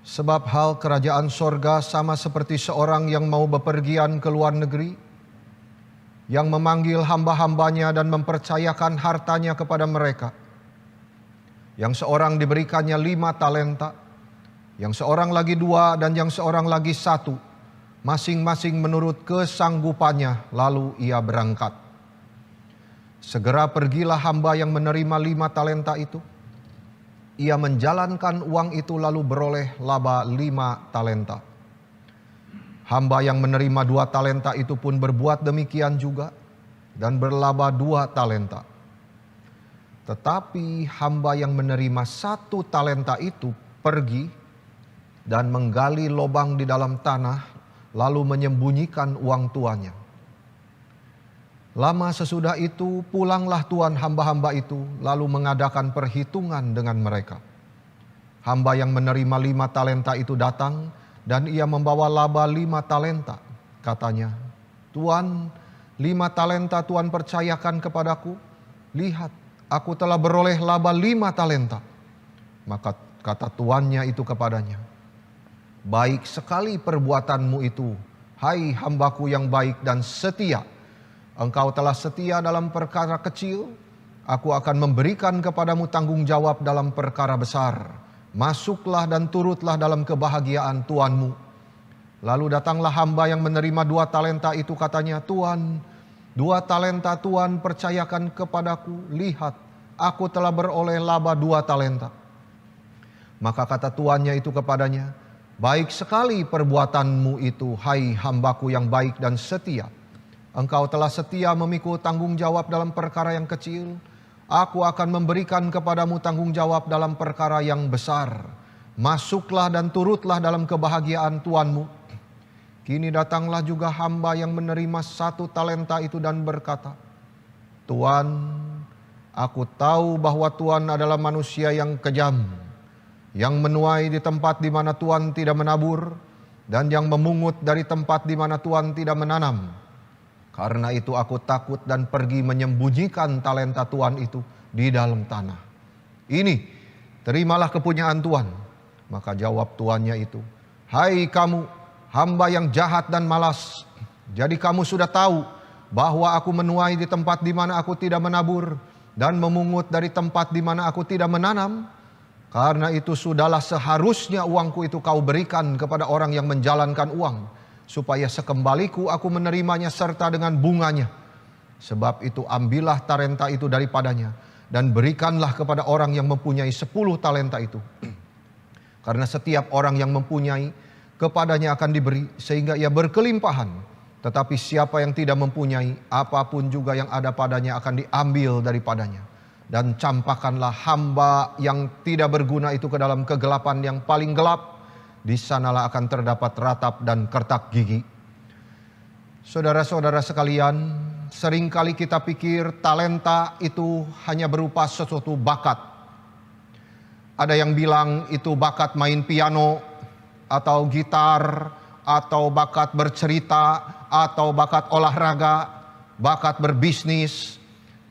Sebab hal kerajaan sorga sama seperti seorang yang mau bepergian ke luar negeri, yang memanggil hamba-hambanya dan mempercayakan hartanya kepada mereka. Yang seorang diberikannya 5 talenta, yang seorang lagi 2, dan yang seorang lagi 1, masing-masing menurut kesanggupannya, lalu ia berangkat. Segera pergilah hamba yang menerima 5 talenta itu. Ia menjalankan uang itu lalu beroleh laba 5 talenta. Hamba yang menerima 2 talenta itu pun berbuat demikian juga dan berlaba 2 talenta. Tetapi hamba yang menerima 1 talenta itu pergi dan menggali lubang di dalam tanah lalu menyembunyikan uang tuannya. Lama sesudah itu pulanglah tuan hamba-hamba itu lalu mengadakan perhitungan dengan mereka. Hamba yang menerima 5 talenta itu datang dan ia membawa laba 5 talenta. Katanya, "Tuan, 5 talenta Tuan percayakan kepadaku. Lihat, aku telah beroleh laba 5 talenta." Maka kata tuannya itu kepadanya, "Baik sekali perbuatanmu itu, hai hambaku yang baik dan setia. Engkau telah setia dalam perkara kecil, aku akan memberikan kepadamu tanggung jawab dalam perkara besar. Masuklah dan turutlah dalam kebahagiaan tuanmu." Lalu datanglah hamba yang menerima 2 talenta itu, katanya, "Tuan, 2 talenta Tuan percayakan kepadaku. Lihat, aku telah beroleh laba 2 talenta." Maka kata tuannya itu kepadanya, "Baik sekali perbuatanmu itu, hai hambaku yang baik dan setia. Engkau telah setia memikul tanggung jawab dalam perkara yang kecil. Aku akan memberikan kepadamu tanggung jawab dalam perkara yang besar. Masuklah dan turutlah dalam kebahagiaan tuanmu." Kini datanglah juga hamba yang menerima 1 talenta itu dan berkata, "Tuan, aku tahu bahwa Tuan adalah manusia yang kejam, yang menuai di tempat di mana Tuan tidak menabur, dan yang memungut dari tempat di mana Tuan tidak menanam. Karena itu aku takut dan pergi menyembunyikan talenta Tuan itu di dalam tanah. Ini, terimalah kepunyaan Tuan." Maka jawab tuannya itu, "Hai kamu, hamba yang jahat dan malas. Jadi kamu sudah tahu bahwa aku menuai di tempat di mana aku tidak menabur dan memungut dari tempat di mana aku tidak menanam. Karena itu sudahlah seharusnya uangku itu kau berikan kepada orang yang menjalankan uang, supaya sekembaliku aku menerimanya serta dengan bunganya. Sebab itu ambillah talenta itu daripadanya dan berikanlah kepada orang yang mempunyai 10 talenta itu. Karena setiap orang yang mempunyai, kepadanya akan diberi sehingga ia berkelimpahan. Tetapi siapa yang tidak mempunyai, apapun juga yang ada padanya akan diambil daripadanya. Dan campakkanlah hamba yang tidak berguna itu ke dalam kegelapan yang paling gelap. Di sanalah akan terdapat ratap dan kertak gigi." Saudara-saudara sekalian, seringkali kita pikir talenta itu hanya berupa sesuatu bakat. Ada yang bilang itu bakat main piano, atau gitar, atau bakat bercerita, atau bakat olahraga, bakat berbisnis.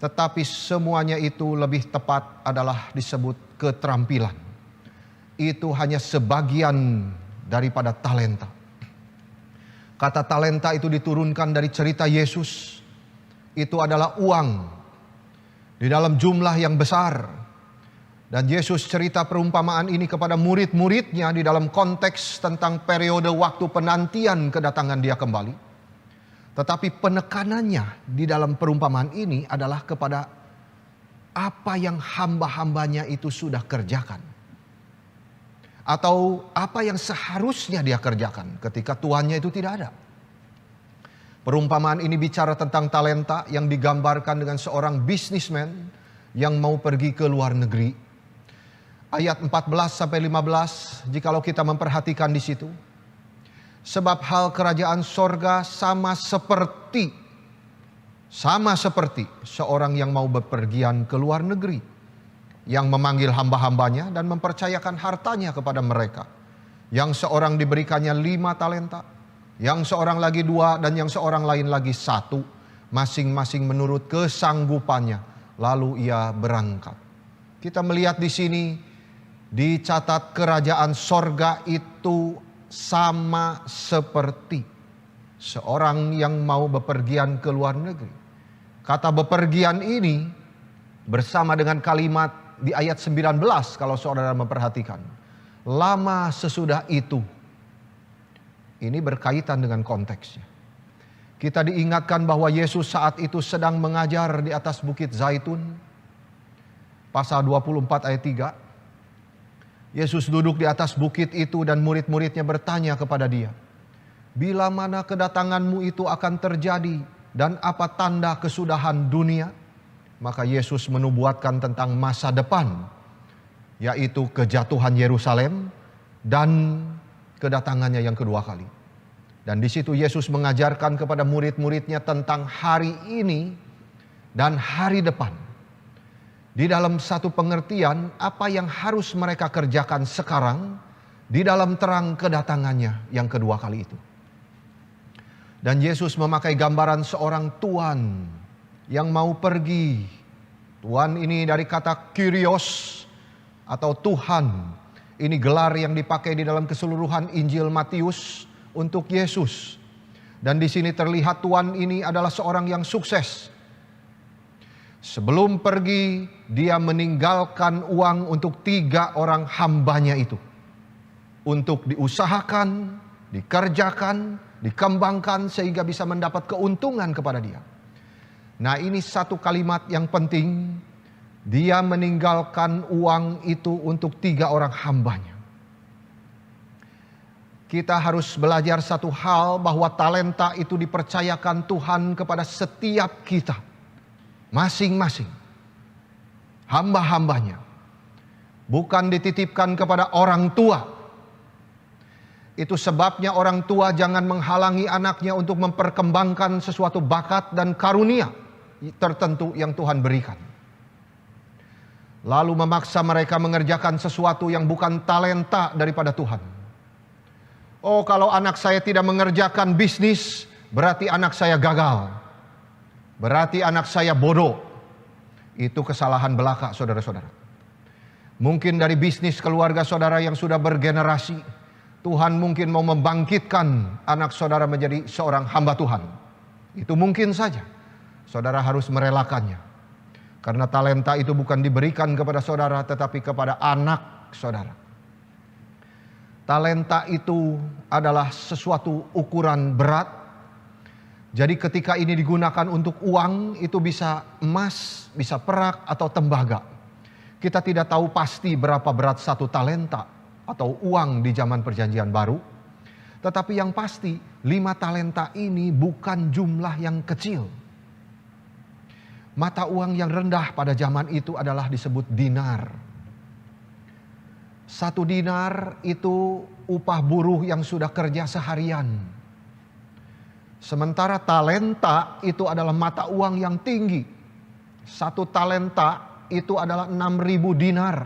Tetapi semuanya itu lebih tepat adalah disebut keterampilan. Itu hanya sebagian daripada talenta. Kata talenta itu diturunkan dari cerita Yesus. Itu adalah uang di dalam jumlah yang besar. Dan Yesus cerita perumpamaan ini kepada murid-muridnya di dalam konteks tentang periode waktu penantian kedatangan Dia kembali. Tetapi penekanannya di dalam perumpamaan ini adalah kepada apa yang hamba-hambanya itu sudah kerjakan. Atau apa yang seharusnya dia kerjakan ketika tuannya itu tidak ada. Perumpamaan ini bicara tentang talenta yang digambarkan dengan seorang bisnismen yang mau pergi ke luar negeri. Ayat 14-15, jikalau kita memperhatikan di situ. Sebab hal kerajaan sorga sama seperti seorang yang mau bepergian ke luar negeri, yang memanggil hamba-hambanya dan mempercayakan hartanya kepada mereka. Yang seorang diberikannya 5 talenta, yang seorang lagi 2, dan yang seorang lain lagi 1, masing-masing menurut kesanggupannya. Lalu ia berangkat. Kita melihat di sini Dicatat kerajaan sorga itu sama seperti seorang yang mau bepergian ke luar negeri. Kata bepergian ini bersama dengan kalimat di ayat 19 kalau saudara memperhatikan. Lama sesudah itu. Ini berkaitan dengan konteksnya. Kita diingatkan bahwa Yesus saat itu sedang mengajar di atas Bukit Zaitun. Pasal 24 ayat 3. Yesus duduk di atas bukit itu dan murid-muridnya bertanya kepada dia, "Bila mana kedatanganmu itu akan terjadi dan apa tanda kesudahan dunia?" Maka Yesus menubuatkan tentang masa depan, yaitu kejatuhan Yerusalem dan kedatangannya yang kedua kali. Dan di situ Yesus mengajarkan kepada murid-muridnya tentang hari ini dan hari depan. Di dalam satu pengertian apa yang harus mereka kerjakan sekarang di dalam terang kedatangannya yang kedua kali itu. Dan Yesus memakai gambaran seorang tuan yang mau pergi. Tuan ini dari kata Kyrios atau Tuhan. Ini gelar yang dipakai di dalam keseluruhan Injil Matius untuk Yesus. Dan di sini terlihat tuan ini adalah seorang yang sukses. Sebelum pergi, dia meninggalkan uang untuk 3 orang hambanya itu. Untuk diusahakan, dikerjakan, dikembangkan sehingga bisa mendapat keuntungan kepada dia. Nah, ini satu kalimat yang penting. Dia meninggalkan uang itu untuk 3 orang hambanya. Kita harus belajar satu hal, bahwa talenta itu dipercayakan Tuhan kepada setiap kita. Masing-masing hamba-hambanya. Bukan dititipkan kepada orang tua. Itu sebabnya orang tua jangan menghalangi anaknya untuk memperkembangkan sesuatu bakat dan karunia tertentu yang Tuhan berikan. Lalu memaksa mereka mengerjakan sesuatu yang bukan talenta daripada Tuhan. Oh, kalau anak saya tidak mengerjakan bisnis, berarti anak saya gagal. Berarti anak saya bodoh. Itu kesalahan belaka, saudara-saudara. Mungkin dari bisnis keluarga saudara yang sudah bergenerasi, Tuhan mungkin mau membangkitkan anak saudara menjadi seorang hamba Tuhan. Itu mungkin saja. Saudara harus merelakannya. Karena talenta itu bukan diberikan kepada saudara, tetapi kepada anak saudara. Talenta itu adalah sesuatu ukuran berat. Jadi ketika ini digunakan untuk uang, itu bisa emas, bisa perak, atau tembaga. Kita tidak tahu pasti berapa berat satu talenta atau uang di zaman perjanjian baru. Tetapi yang pasti 5 talenta ini bukan jumlah yang kecil. Mata uang yang rendah pada zaman itu adalah disebut dinar. 1 dinar itu upah buruh yang sudah kerja seharian. Sementara talenta itu adalah mata uang yang tinggi. 1 talenta itu adalah 6.000 dinar.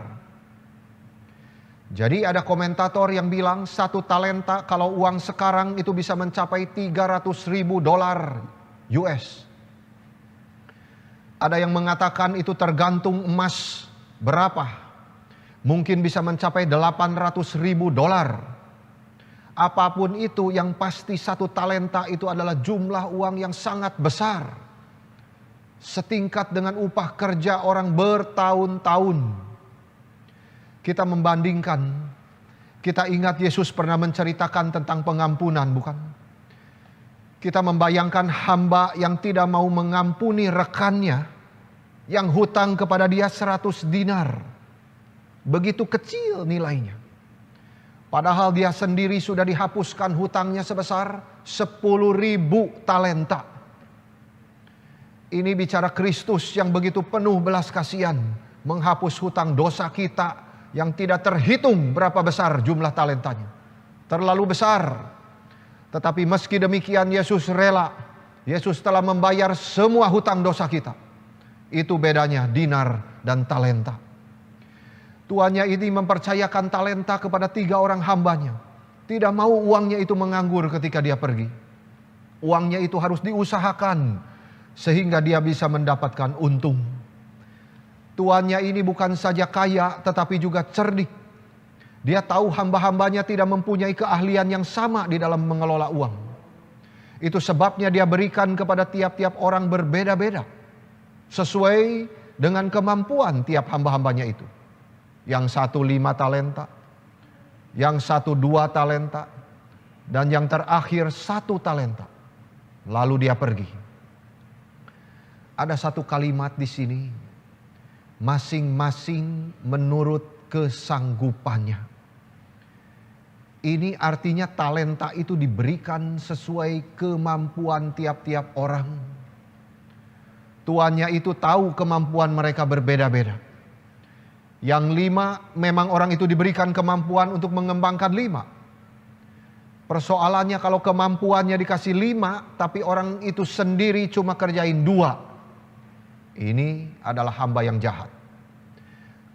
Jadi ada komentator yang bilang 1 talenta kalau uang sekarang itu bisa mencapai 300.000 dolar US. Ada yang mengatakan itu tergantung emas berapa. Mungkin bisa mencapai 800.000 dolar. Apapun itu, yang pasti 1 talenta itu adalah jumlah uang yang sangat besar. Setingkat dengan upah kerja orang bertahun-tahun. Kita membandingkan, kita ingat Yesus pernah menceritakan tentang pengampunan, bukan? Kita membayangkan hamba yang tidak mau mengampuni rekannya yang hutang kepada dia 100 dinar. Begitu kecil nilainya. Padahal dia sendiri sudah dihapuskan hutangnya sebesar 10.000 talenta. Ini bicara Kristus yang begitu penuh belas kasihan, menghapus hutang dosa kita yang tidak terhitung berapa besar jumlah talentanya. Terlalu besar. Tetapi meski demikian Yesus rela. Yesus telah membayar semua hutang dosa kita. Itu bedanya dinar dan talenta. Tuannya ini mempercayakan talenta kepada 3 orang hambanya. Tidak mau uangnya itu menganggur ketika dia pergi. Uangnya itu harus diusahakan sehingga dia bisa mendapatkan untung. Tuannya ini bukan saja kaya tetapi juga cerdik. Dia tahu hamba-hambanya tidak mempunyai keahlian yang sama di dalam mengelola uang. Itu sebabnya dia berikan kepada tiap-tiap orang berbeda-beda, sesuai dengan kemampuan tiap hamba-hambanya itu. Yang satu 5 talenta, yang satu 2 talenta, dan yang terakhir 1 talenta. Lalu dia pergi. Ada satu kalimat di sini, masing-masing menurut kesanggupannya. Ini artinya talenta itu diberikan sesuai kemampuan tiap-tiap orang. Tuannya itu tahu kemampuan mereka berbeda-beda. Yang 5 memang orang itu diberikan kemampuan untuk mengembangkan 5. Persoalannya kalau kemampuannya dikasih 5, tapi orang itu sendiri cuma kerjain 2. Ini adalah hamba yang jahat.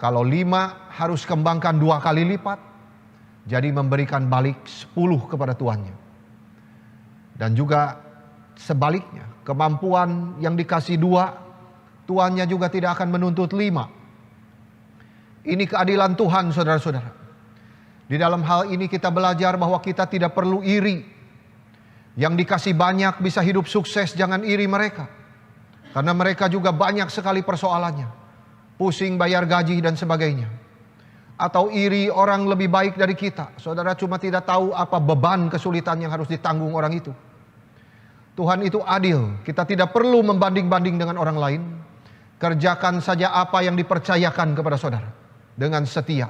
Kalau 5 harus kembangkan 2 kali lipat, jadi memberikan balik 10 kepada tuannya. Dan juga sebaliknya, kemampuan yang dikasih 2, tuannya juga tidak akan menuntut 5. Ini keadilan Tuhan, saudara-saudara. Di dalam hal ini kita belajar bahwa kita tidak perlu iri. Yang dikasih banyak bisa hidup sukses, jangan iri mereka. Karena mereka juga banyak sekali persoalannya. Pusing bayar gaji dan sebagainya. Atau iri orang lebih baik dari kita. Saudara cuma tidak tahu apa beban kesulitan yang harus ditanggung orang itu. Tuhan itu adil. Kita tidak perlu membanding-banding dengan orang lain. Kerjakan saja apa yang dipercayakan kepada saudara. Dengan setia.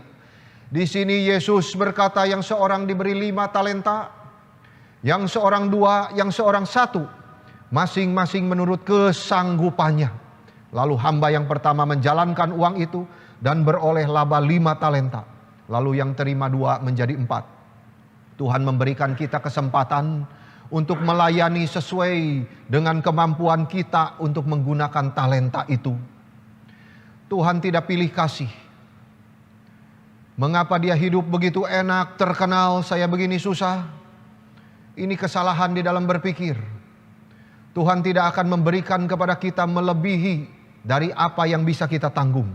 Di sini Yesus berkata yang seorang diberi 5 talenta. Yang seorang 2, yang seorang 1. Masing-masing menurut kesanggupannya. Lalu hamba yang pertama menjalankan uang itu dan beroleh laba 5 talenta. Lalu yang terima 2 menjadi 4. Tuhan memberikan kita kesempatan untuk melayani sesuai dengan kemampuan kita untuk menggunakan talenta itu. Tuhan tidak pilih kasih. Mengapa dia hidup begitu enak, terkenal, saya begini susah? Ini kesalahan di dalam berpikir. Tuhan tidak akan memberikan kepada kita melebihi dari apa yang bisa kita tanggung.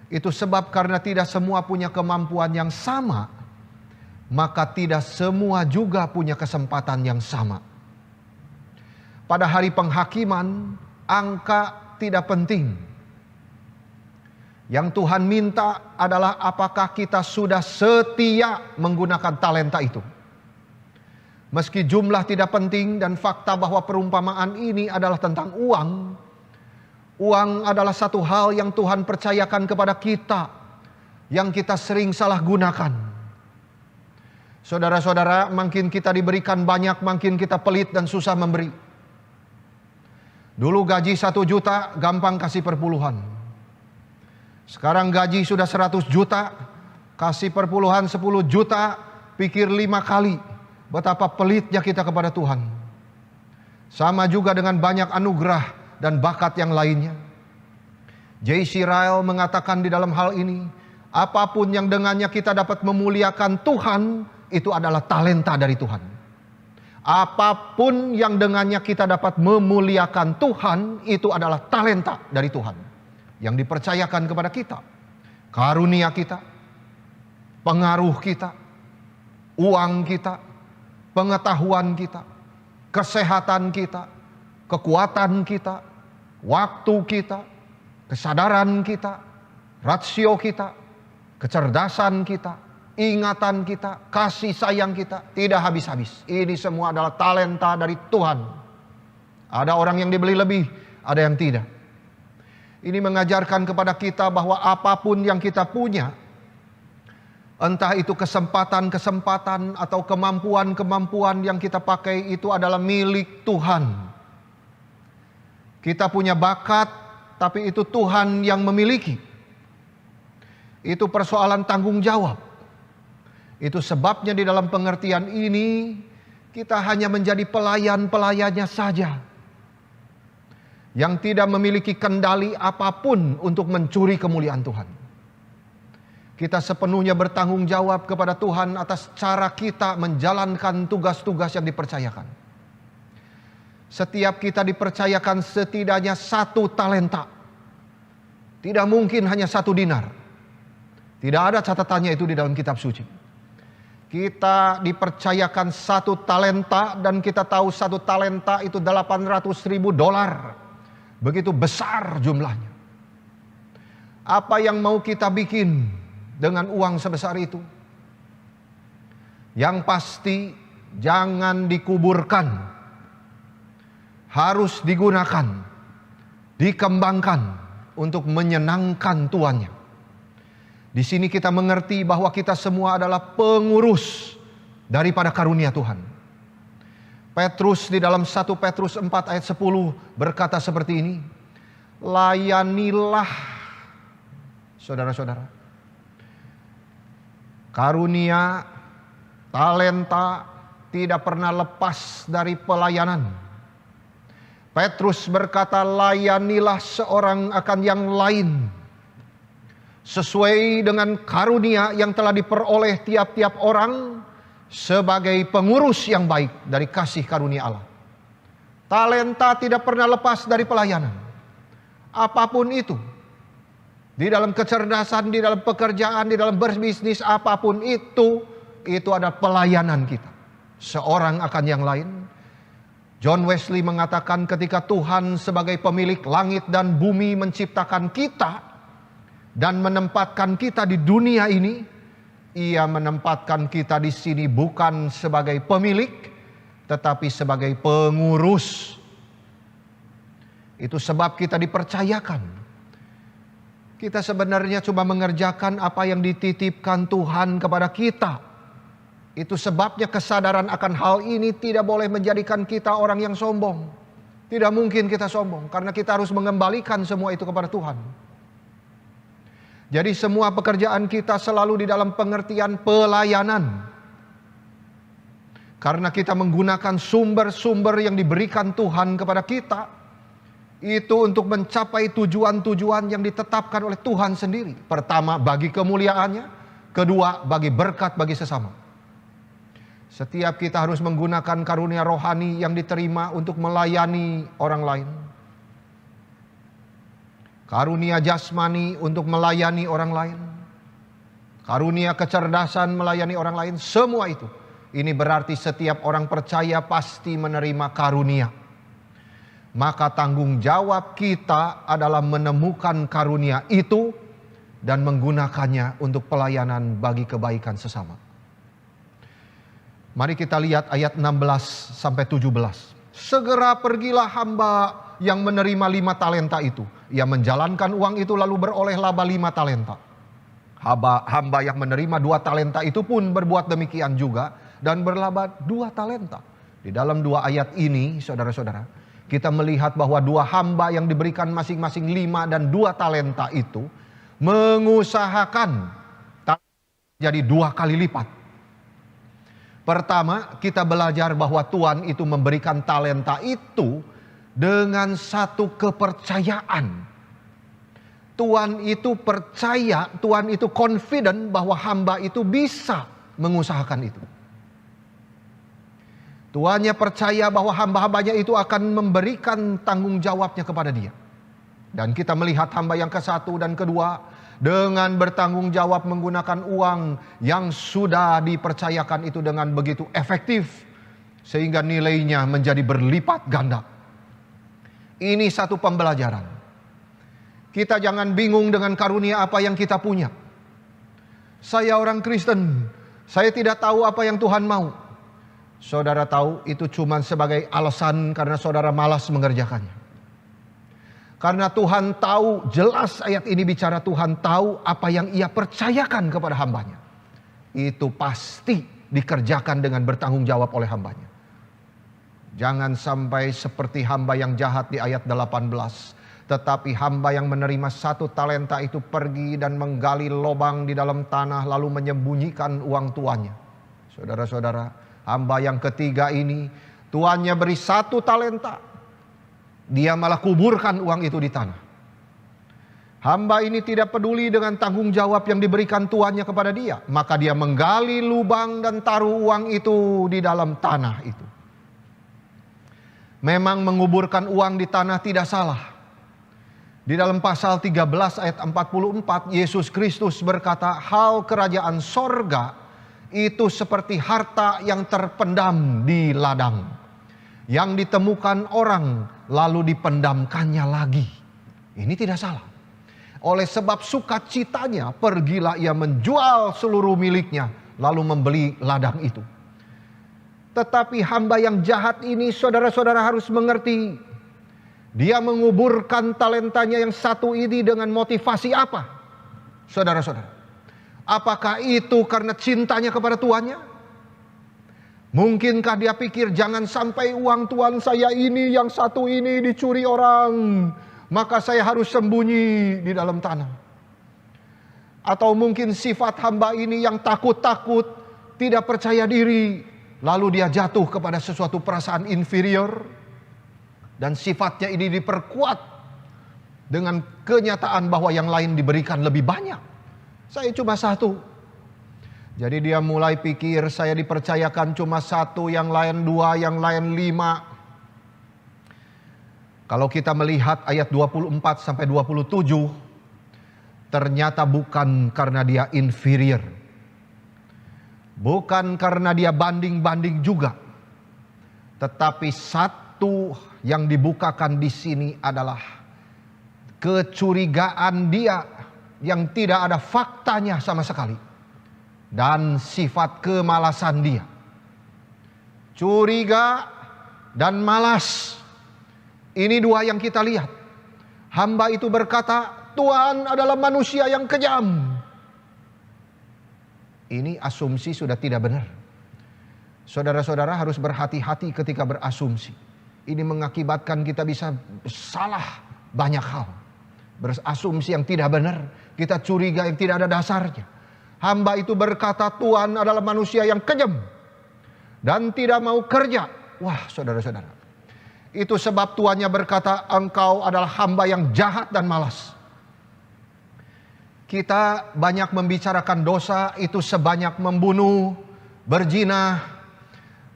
Itu sebab karena tidak semua punya kemampuan yang sama, maka tidak semua juga punya kesempatan yang sama. Pada hari penghakiman, angka tidak penting. Yang Tuhan minta adalah apakah kita sudah setia menggunakan talenta itu. Meski jumlah tidak penting dan fakta bahwa perumpamaan ini adalah tentang uang. Uang adalah satu hal yang Tuhan percayakan kepada kita, yang kita sering salah gunakan. Saudara-saudara, makin kita diberikan banyak, makin kita pelit dan susah memberi. Dulu gaji 1 juta, gampang kasih perpuluhan. Sekarang gaji sudah 100 juta, kasih perpuluhan 10 juta, pikir 5 kali. Betapa pelitnya kita kepada Tuhan. Sama juga dengan banyak anugerah dan bakat yang lainnya. J.C. Ryle mengatakan di dalam hal ini, apapun yang dengannya kita dapat memuliakan Tuhan, itu adalah talenta dari Tuhan. Apapun yang dengannya kita dapat memuliakan Tuhan, itu adalah talenta dari Tuhan. Yang dipercayakan kepada kita. Karunia kita, pengaruh kita, uang kita, pengetahuan kita, kesehatan kita, kekuatan kita, waktu kita, kesadaran kita, rasio kita, kecerdasan kita, ingatan kita, kasih sayang kita, tidak habis-habis. Ini semua adalah talenta dari Tuhan. Ada orang yang dibeli lebih, ada yang tidak. Ini mengajarkan kepada kita bahwa apapun yang kita punya, entah itu kesempatan-kesempatan atau kemampuan-kemampuan yang kita pakai, itu adalah milik Tuhan. Kita punya bakat, tapi itu Tuhan yang memiliki. Itu persoalan tanggung jawab. Itu sebabnya di dalam pengertian ini, kita hanya menjadi pelayan-pelayannya saja. Yang tidak memiliki kendali apapun untuk mencuri kemuliaan Tuhan. Kita sepenuhnya bertanggung jawab kepada Tuhan atas cara kita menjalankan tugas-tugas yang dipercayakan. Setiap kita dipercayakan setidaknya 1 talenta. Tidak mungkin hanya 1 dinar. Tidak ada catatannya itu di dalam kitab suci. Kita dipercayakan 1 talenta dan kita tahu 1 talenta itu $800.000. Begitu besar jumlahnya. Apa yang mau kita bikin dengan uang sebesar itu? Yang pasti jangan dikuburkan. Harus digunakan, dikembangkan untuk menyenangkan tuannya. Di sini kita mengerti bahwa kita semua adalah pengurus daripada karunia Tuhan. Petrus di dalam 1 Petrus 4 ayat 10 berkata seperti ini. Layanilah, saudara-saudara, karunia, talenta tidak pernah lepas dari pelayanan. Petrus berkata, layanilah seorang akan yang lain sesuai dengan karunia yang telah diperoleh tiap-tiap orang sebagai pengurus yang baik dari kasih karunia Allah. Talenta tidak pernah lepas dari pelayanan. Apapun itu. Di dalam kecerdasan, di dalam pekerjaan, di dalam berbisnis, apapun itu adalah pelayanan kita. Seorang akan yang lain. John Wesley mengatakan ketika Tuhan sebagai pemilik langit dan bumi menciptakan kita dan menempatkan kita di dunia ini, Ia menempatkan kita di sini bukan sebagai pemilik, tetapi sebagai pengurus. Itu sebab kita dipercayakan. Kita sebenarnya cuma mengerjakan apa yang dititipkan Tuhan kepada kita. Itu sebabnya kesadaran akan hal ini tidak boleh menjadikan kita orang yang sombong. Tidak mungkin kita sombong, karena kita harus mengembalikan semua itu kepada Tuhan. Jadi semua pekerjaan kita selalu di dalam pengertian pelayanan. Karena kita menggunakan sumber-sumber yang diberikan Tuhan kepada kita. Itu untuk mencapai tujuan-tujuan yang ditetapkan oleh Tuhan sendiri. Pertama, bagi kemuliaannya. Kedua, bagi berkat bagi sesama. Setiap kita harus menggunakan karunia rohani yang diterima untuk melayani orang lain. Karunia jasmani untuk melayani orang lain. Karunia kecerdasan melayani orang lain. Semua itu. Ini berarti setiap orang percaya pasti menerima karunia. Maka tanggung jawab kita adalah menemukan karunia itu dan menggunakannya untuk pelayanan bagi kebaikan sesama. Mari kita lihat ayat 16 sampai 17. Segera pergilah hamba yang menerima 5 talenta itu. Ia menjalankan uang itu lalu beroleh laba 5 talenta. Hamba yang menerima 2 talenta itu pun berbuat demikian juga dan berlaba 2 talenta. Di dalam 2 ayat ini, saudara-saudara, kita melihat bahwa 2 hamba yang diberikan masing-masing 5 dan 2 talenta itu mengusahakan jadi 2 kali lipat. Pertama, kita belajar bahwa Tuhan itu memberikan talenta itu dengan satu kepercayaan. Tuhan itu percaya, Tuhan itu confident bahwa hamba itu bisa mengusahakan itu. Tuhannya percaya bahwa hamba-hambanya itu akan memberikan tanggung jawabnya kepada dia. Dan kita melihat hamba yang ke-1 dan kedua dengan bertanggung jawab menggunakan uang yang sudah dipercayakan itu dengan begitu efektif. Sehingga nilainya menjadi berlipat ganda. Ini satu pembelajaran. Kita jangan bingung dengan karunia apa yang kita punya. Saya orang Kristen, saya tidak tahu apa yang Tuhan mau. Saudara tahu itu cuma sebagai alasan karena saudara malas mengerjakannya. Karena Tuhan tahu, jelas ayat ini bicara Tuhan tahu apa yang Ia percayakan kepada hambanya. Itu pasti dikerjakan dengan bertanggung jawab oleh hambanya. Jangan sampai seperti hamba yang jahat di ayat 18. Tetapi hamba yang menerima 1 talenta itu pergi dan menggali lubang di dalam tanah lalu menyembunyikan uang tuannya. Saudara-saudara, hamba yang ketiga ini tuannya beri 1 talenta. Dia malah kuburkan uang itu di tanah. Hamba ini tidak peduli dengan tanggung jawab yang diberikan tuannya kepada dia. Maka dia menggali lubang dan taruh uang itu di dalam tanah itu. Memang menguburkan uang di tanah tidak salah. Di dalam pasal 13 ayat 44, Yesus Kristus berkata, hal kerajaan sorga itu seperti harta yang terpendam di ladang, yang ditemukan orang lalu dipendamkannya lagi. Ini tidak salah. Oleh sebab sukacitanya, pergilah ia menjual seluruh miliknya, lalu membeli ladang itu. Tetapi hamba yang jahat ini, saudara-saudara harus mengerti, dia menguburkan talentanya yang satu ini dengan motivasi apa? Saudara-saudara, apakah itu karena cintanya kepada tuannya? Mungkinkah dia pikir jangan sampai uang tuan saya ini yang satu ini dicuri orang, maka saya harus sembunyi di dalam tanah? Atau mungkin sifat hamba ini yang takut-takut, tidak percaya diri, lalu dia jatuh kepada sesuatu perasaan inferior, dan sifatnya ini diperkuat dengan kenyataan bahwa yang lain diberikan lebih banyak. Saya cuma satu. Jadi dia mulai pikir saya dipercayakan cuma satu, yang lain dua, yang lain 5. Kalau kita melihat ayat 24 sampai 27, ternyata bukan karena dia inferior. Bukan karena dia banding-banding juga. Tetapi satu yang dibukakan di sini adalah kecurigaan dia yang tidak ada faktanya sama sekali, dan sifat kemalasan dia. Curiga dan malas, ini dua yang kita lihat. Hamba itu berkata, Tuhan adalah manusia yang kejam. Ini asumsi sudah tidak benar. Saudara-saudara harus berhati-hati ketika berasumsi. Ini mengakibatkan kita bisa salah banyak hal. Berasumsi yang tidak benar, kita curiga yang tidak ada dasarnya. Hamba itu berkata, Tuhan adalah manusia yang kejam dan tidak mau kerja. Wah, saudara-saudara, itu sebab tuannya berkata, engkau adalah hamba yang jahat dan malas. Kita banyak membicarakan dosa itu sebanyak membunuh, berzina.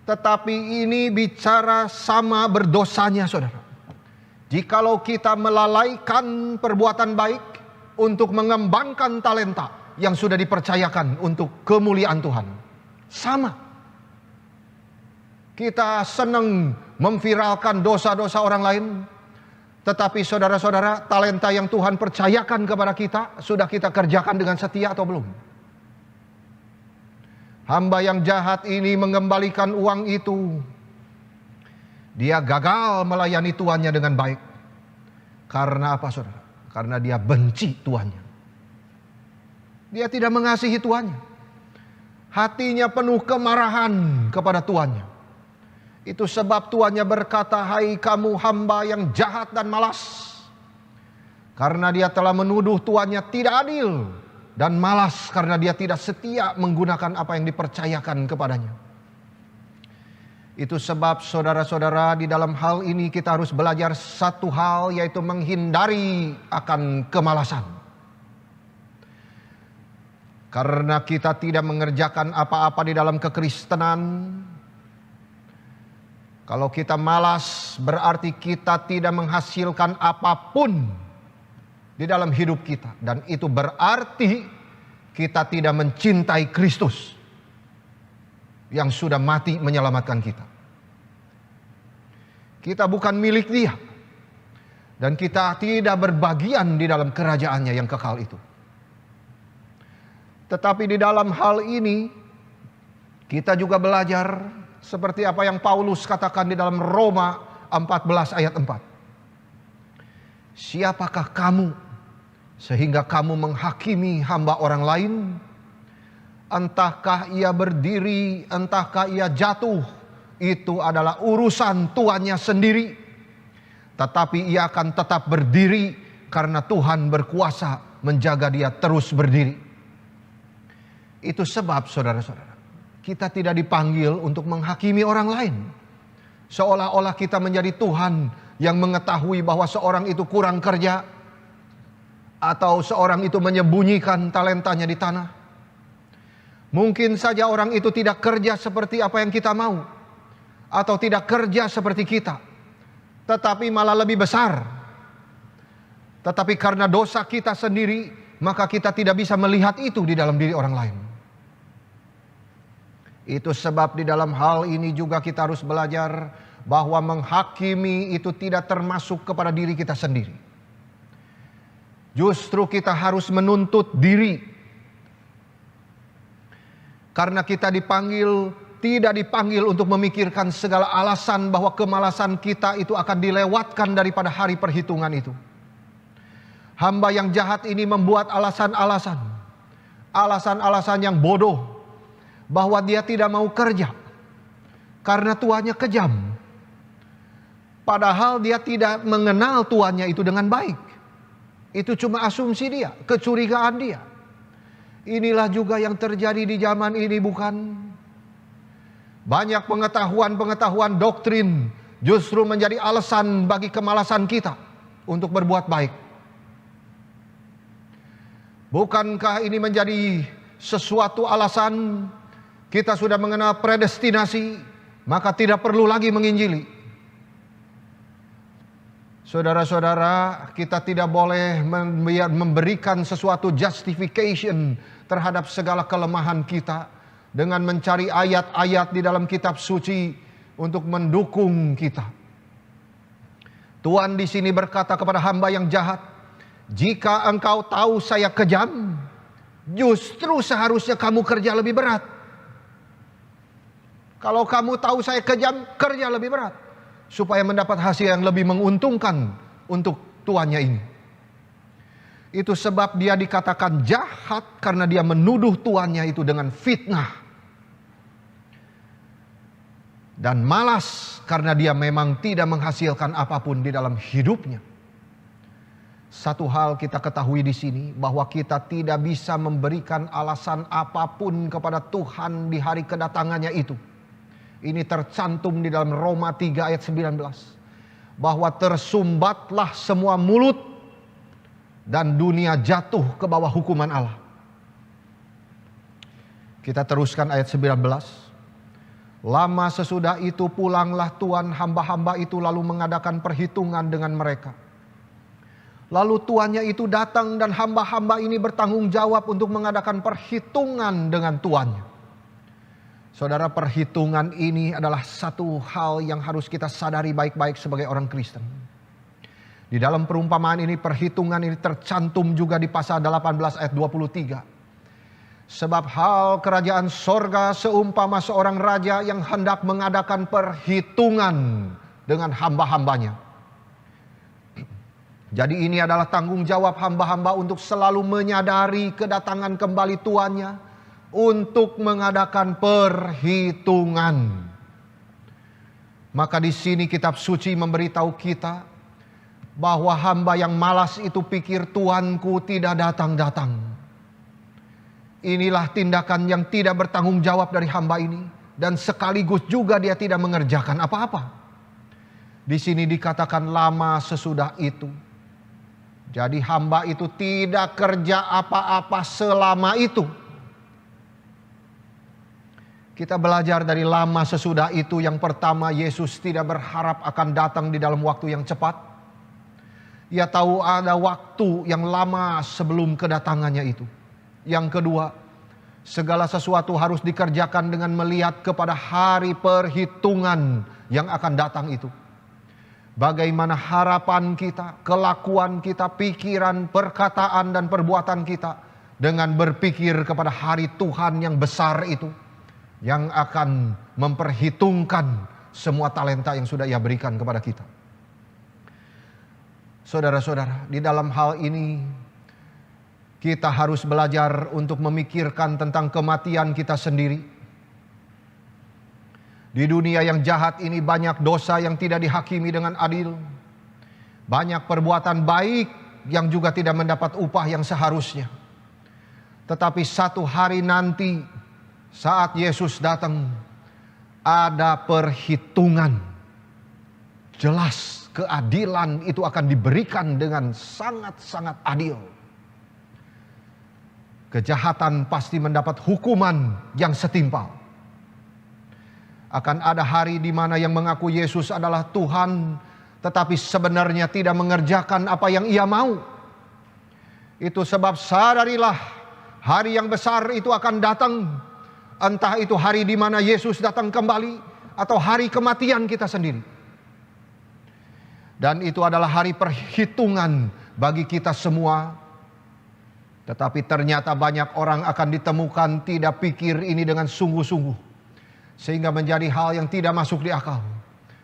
Tetapi ini bicara sama berdosanya, saudara. Jikalau kita melalaikan perbuatan baik untuk mengembangkan talenta yang sudah dipercayakan untuk kemuliaan Tuhan, sama. Kita senang memviralkan dosa-dosa orang lain, tetapi saudara-saudara, talenta yang Tuhan percayakan kepada kita, sudah kita kerjakan dengan setia atau belum? Hamba yang jahat ini mengembalikan uang itu. Dia gagal melayani tuannya dengan baik. Karena apa, saudara? Karena dia benci tuannya. Dia tidak mengasihi tuannya. Hatinya penuh kemarahan kepada tuannya. Itu sebab tuannya berkata, hai kamu hamba yang jahat dan malas. Karena dia telah menuduh tuannya tidak adil. Dan malas karena dia tidak setia menggunakan apa yang dipercayakan kepadanya. Itu sebab saudara-saudara, di dalam hal ini kita harus belajar satu hal, yaitu menghindari akan kemalasan. Karena kita tidak mengerjakan apa-apa di dalam kekristenan. Kalau kita malas, berarti kita tidak menghasilkan apapun di dalam hidup kita, dan itu berarti kita tidak mencintai Kristus yang sudah mati menyelamatkan kita. Kita bukan milik Dia, dan kita tidak berbagian di dalam kerajaannya yang kekal itu. Tetapi di dalam hal ini kita juga belajar seperti apa yang Paulus katakan di dalam Roma 14 ayat 4. Siapakah kamu sehingga kamu menghakimi hamba orang lain? Entahkah ia berdiri, entahkah ia jatuh, itu adalah urusan tuannya sendiri. Tetapi ia akan tetap berdiri karena Tuhan berkuasa menjaga dia terus berdiri. Itu sebab saudara-saudara, kita tidak dipanggil untuk menghakimi orang lain. Seolah-olah kita menjadi Tuhan yang mengetahui bahwa seorang itu kurang kerja, atau seorang itu menyembunyikan talentanya di tanah. Mungkin saja orang itu tidak kerja seperti apa yang kita mau, atau tidak kerja seperti kita, tetapi malah lebih besar. Tetapi karena dosa kita sendiri, maka kita tidak bisa melihat itu di dalam diri orang lain. Itu sebab di dalam hal ini juga kita harus belajar bahwa menghakimi itu tidak termasuk kepada diri kita sendiri. Justru kita harus menuntut diri. Karena kita tidak dipanggil untuk memikirkan segala alasan bahwa kemalasan kita itu akan dilewatkan daripada hari perhitungan itu. Hamba yang jahat ini membuat alasan-alasan yang bodoh, bahwa dia tidak mau kerja karena tuannya kejam. Padahal dia tidak mengenal tuannya itu dengan baik. Itu cuma asumsi dia, kecurigaan dia. Inilah juga yang terjadi di zaman ini, bukan? Banyak pengetahuan doktrin justru menjadi alasan bagi kemalasan kita untuk berbuat baik. Bukankah ini menjadi sesuatu alasan kita sudah mengenal predestinasi, maka tidak perlu lagi menginjili? Saudara-saudara, kita tidak boleh memberikan sesuatu justification terhadap segala kelemahan kita dengan mencari ayat-ayat di dalam kitab suci untuk mendukung kita. Tuhan di sini berkata kepada hamba yang jahat, "Jika engkau tahu saya kejam, justru seharusnya kamu kerja lebih berat. Kalau kamu tahu saya kejam, kerja lebih berat, supaya mendapat hasil yang lebih menguntungkan untuk tuannya ini." Itu sebab dia dikatakan jahat karena dia menuduh tuannya itu dengan fitnah. Dan malas karena dia memang tidak menghasilkan apapun di dalam hidupnya. Satu hal kita ketahui di sini, bahwa kita tidak bisa memberikan alasan apapun kepada Tuhan di hari kedatangannya itu. Ini tercantum di dalam Roma 3 ayat 19. Bahwa tersumbatlah semua mulut dan dunia jatuh ke bawah hukuman Allah. Kita teruskan ayat 19. Lama sesudah itu pulanglah tuan hamba-hamba itu lalu mengadakan perhitungan dengan mereka. Lalu tuannya itu datang dan hamba-hamba ini bertanggung jawab untuk mengadakan perhitungan dengan tuannya. Saudara, perhitungan ini adalah satu hal yang harus kita sadari baik-baik sebagai orang Kristen. Di dalam perumpamaan ini, perhitungan ini tercantum juga di pasal 18 ayat 23. Sebab hal kerajaan sorga seumpama seorang raja yang hendak mengadakan perhitungan dengan hamba-hambanya. Jadi ini adalah tanggung jawab hamba-hamba untuk selalu menyadari kedatangan kembali tuannya, untuk mengadakan perhitungan. Maka di sini kitab suci memberitahu kita bahwa hamba yang malas itu pikir tuanku tidak datang-datang. Inilah tindakan yang tidak bertanggung jawab dari hamba ini, dan sekaligus juga dia tidak mengerjakan apa-apa. Di sini dikatakan lama sesudah itu. Jadi hamba itu tidak kerja apa-apa selama itu. Kita belajar dari lama sesudah itu. Yang pertama, Yesus tidak berharap akan datang di dalam waktu yang cepat. Ia tahu ada waktu yang lama sebelum kedatangannya itu. Yang kedua, segala sesuatu harus dikerjakan dengan melihat kepada hari perhitungan yang akan datang itu. Bagaimana harapan kita, kelakuan kita, pikiran, perkataan, dan perbuatan kita dengan berpikir kepada hari Tuhan yang besar itu, yang akan memperhitungkan semua talenta yang sudah Ia berikan kepada kita. Saudara-saudara, di dalam hal ini kita harus belajar untuk memikirkan tentang kematian kita sendiri. Di dunia yang jahat ini banyak dosa yang tidak dihakimi dengan adil. Banyak perbuatan baik yang juga tidak mendapat upah yang seharusnya. Tetapi satu hari nanti saat Yesus datang, ada perhitungan. Jelas keadilan itu akan diberikan dengan sangat-sangat adil. Kejahatan pasti mendapat hukuman yang setimpal. Akan ada hari di mana yang mengaku Yesus adalah Tuhan, tetapi sebenarnya tidak mengerjakan apa yang Ia mau. Itu sebab sadarilah hari yang besar itu akan datang. Entah itu hari di mana Yesus datang kembali atau hari kematian kita sendiri. Dan itu adalah hari perhitungan bagi kita semua. Tetapi ternyata banyak orang akan ditemukan tidak pikir ini dengan sungguh-sungguh. Sehingga menjadi hal yang tidak masuk di akal.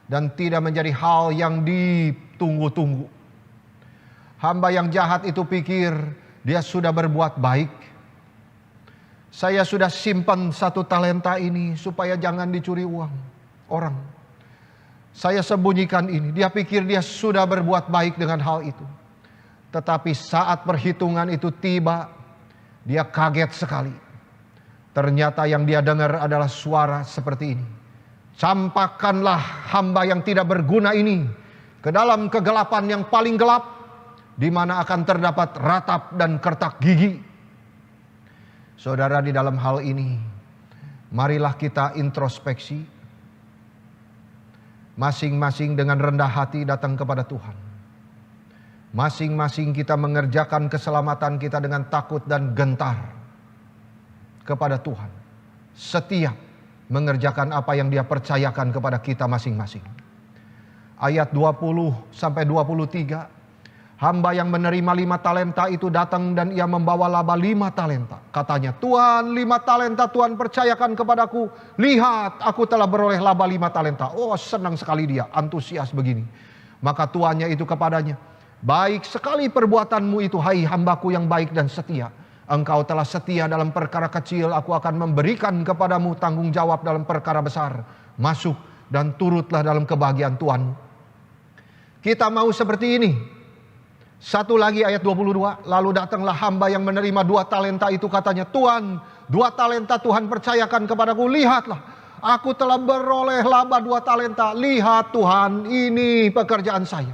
Dan tidak menjadi hal yang ditunggu-tunggu. Hamba yang jahat itu pikir dia sudah berbuat baik. Saya sudah simpan 1 talenta ini supaya jangan dicuri uang orang. Saya sembunyikan ini. Dia pikir dia sudah berbuat baik dengan hal itu. Tetapi saat perhitungan itu tiba, dia kaget sekali. Ternyata yang dia dengar adalah suara seperti ini. Campakkanlah hamba yang tidak berguna ini ke dalam kegelapan yang paling gelap, di mana akan terdapat ratap dan kertak gigi. Saudara, di dalam hal ini, marilah kita introspeksi. Masing-masing dengan rendah hati datang kepada Tuhan. Masing-masing kita mengerjakan keselamatan kita dengan takut dan gentar kepada Tuhan. Setia mengerjakan apa yang Dia percayakan kepada kita masing-masing. Ayat 20 sampai 23. Hamba yang menerima 5 talenta itu datang dan ia membawa laba 5 talenta. Katanya, Tuhan, 5 talenta Tuhan percayakan kepadaku. Lihat, aku telah beroleh laba 5 talenta. Oh, senang sekali dia, antusias begini. Maka tuannya itu kepadanya, baik sekali perbuatanmu itu, hai hambaku yang baik dan setia. Engkau telah setia dalam perkara kecil, aku akan memberikan kepadamu tanggung jawab dalam perkara besar. Masuk dan turutlah dalam kebahagiaan Tuhan. Kita mau seperti ini. Satu lagi ayat 22. Lalu datanglah hamba yang menerima 2 talenta itu, katanya, Tuhan, 2 talenta Tuhan percayakan kepadaku. Lihatlah, aku telah beroleh laba 2 talenta. Lihat Tuhan, ini pekerjaan saya.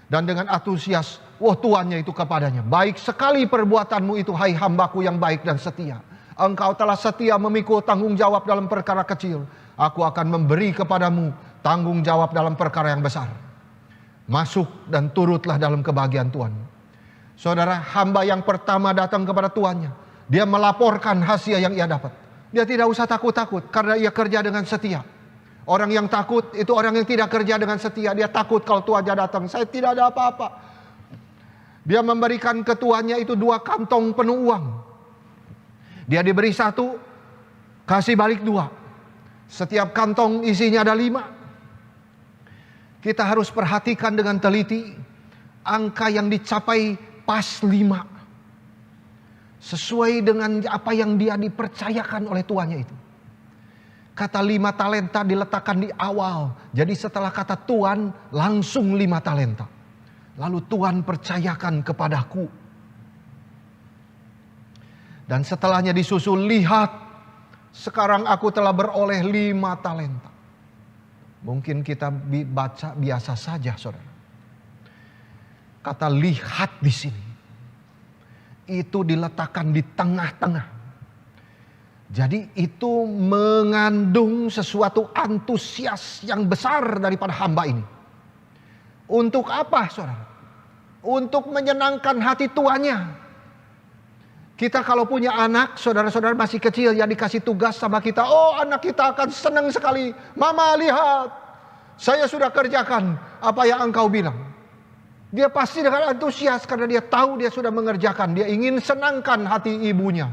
Dan dengan antusias, tuannya itu kepadanya, baik sekali perbuatanmu itu, hai hambaku yang baik dan setia. Engkau telah setia memikul tanggung jawab dalam perkara kecil. Aku akan memberi kepadamu tanggung jawab dalam perkara yang besar. Masuk dan turutlah dalam kebahagiaan Tuhan. Saudara, hamba yang pertama datang kepada tuannya. Dia melaporkan hasil yang ia dapat. Dia tidak usah takut-takut karena ia kerja dengan setia. Orang yang takut itu orang yang tidak kerja dengan setia. Dia takut kalau tuannya datang, saya tidak ada apa-apa. Dia memberikan ke tuannya itu 2 kantong penuh uang. Dia diberi 1, kasih balik 2. Setiap kantong isinya ada 5. Kita harus perhatikan dengan teliti angka yang dicapai pas 5. Sesuai dengan apa yang dia dipercayakan oleh tuannya itu. Kata 5 talenta diletakkan di awal. Jadi setelah kata Tuhan langsung 5 talenta. Lalu Tuhan percayakan kepadaku. Dan setelahnya disusul, lihat, sekarang aku telah beroleh 5 talenta. Mungkin kita baca biasa saja, saudara. Kata lihat di sini, itu diletakkan di tengah-tengah. Jadi itu mengandung sesuatu antusias yang besar daripada hamba ini. Untuk apa, saudara? Untuk menyenangkan hati tuannya. Kita kalau punya anak, saudara-saudara masih kecil yang dikasih tugas sama kita, anak kita akan senang sekali. Mama, lihat, saya sudah kerjakan apa yang engkau bilang. Dia pasti dengan antusias karena dia tahu dia sudah mengerjakan. Dia ingin senangkan hati ibunya.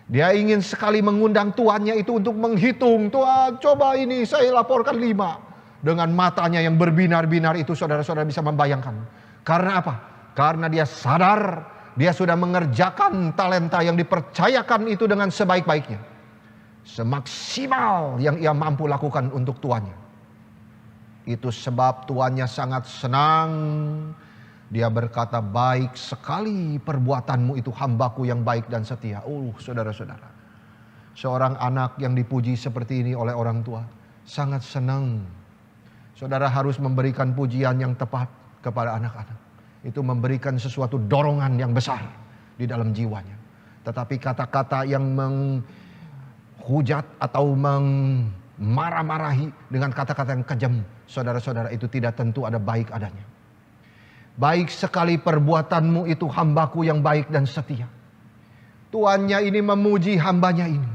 Dia ingin sekali mengundang tuannya itu untuk menghitung. Tuhan, coba ini saya laporkan 5. Dengan matanya yang berbinar-binar itu saudara-saudara bisa membayangkan. Karena apa? Karena dia sadar dia sudah mengerjakan talenta yang dipercayakan itu dengan sebaik-baiknya. Semaksimal yang ia mampu lakukan untuk tuannya. Itu sebab tuannya sangat senang. Dia berkata, baik sekali perbuatanmu itu hambaku yang baik dan setia. Saudara-saudara. Seorang anak yang dipuji seperti ini oleh orang tua. Sangat senang. Saudara harus memberikan pujian yang tepat kepada anak-anak. Itu memberikan sesuatu dorongan yang besar di dalam jiwanya. Tetapi kata-kata yang menghujat atau marah-marahi dengan kata-kata yang kejam, saudara-saudara, itu tidak tentu ada baik adanya. Baik sekali perbuatanmu itu hambaku yang baik dan setia. Tuannya ini memuji hambanya ini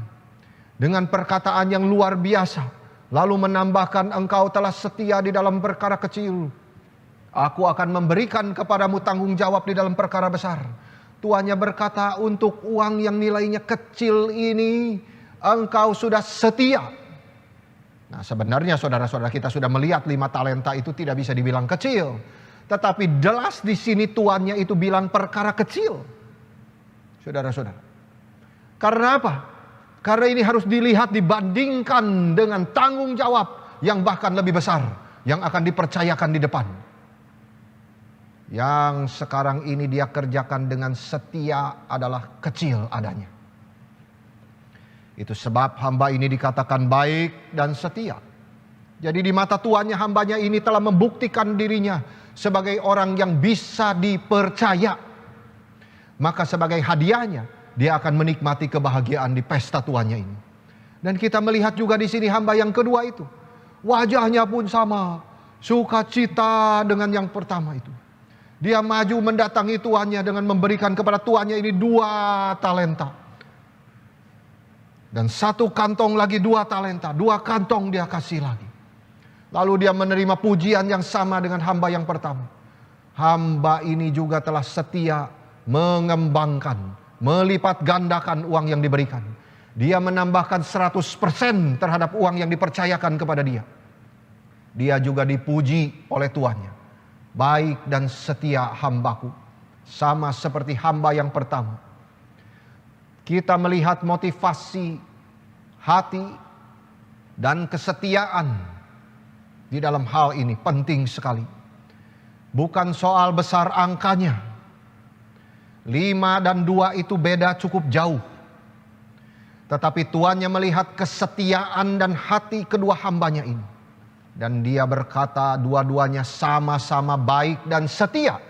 dengan perkataan yang luar biasa. Lalu menambahkan, engkau telah setia di dalam perkara kecil. Aku akan memberikan kepadamu tanggung jawab di dalam perkara besar. Tuannya berkata, untuk uang yang nilainya kecil ini, engkau sudah setia. Nah, sebenarnya saudara-saudara, kita sudah melihat 5 talenta itu tidak bisa dibilang kecil. Tetapi jelas di sini tuannya itu bilang perkara kecil. Saudara-saudara. Karena apa? Karena ini harus dilihat dibandingkan dengan tanggung jawab yang bahkan lebih besar yang akan dipercayakan di depan. Yang sekarang ini dia kerjakan dengan setia adalah kecil adanya. Itu sebab hamba ini dikatakan baik dan setia. Jadi di mata tuannya hambanya ini telah membuktikan dirinya sebagai orang yang bisa dipercaya. Maka sebagai hadiahnya dia akan menikmati kebahagiaan di pesta tuannya ini. Dan kita melihat juga di sini hamba yang kedua itu. Wajahnya pun sama. Sukacita dengan yang pertama itu. Dia maju mendatangi tuannya dengan memberikan kepada tuannya ini 2 talenta. Dan 1 kantong lagi 2 talenta. 2 kantong dia kasih lagi. Lalu dia menerima pujian yang sama dengan hamba yang pertama. Hamba ini juga telah setia mengembangkan, melipat gandakan uang yang diberikan. Dia menambahkan 100% terhadap uang yang dipercayakan kepada dia. Dia juga dipuji oleh tuannya. Baik dan setia hambaku, sama seperti hamba yang pertama. Kita melihat motivasi hati dan kesetiaan di dalam hal ini penting sekali. Bukan soal besar angkanya. 5 dan 2 itu beda cukup jauh. Tetapi tuannya melihat kesetiaan dan hati kedua hambanya ini. Dan dia berkata dua-duanya sama-sama baik dan setia.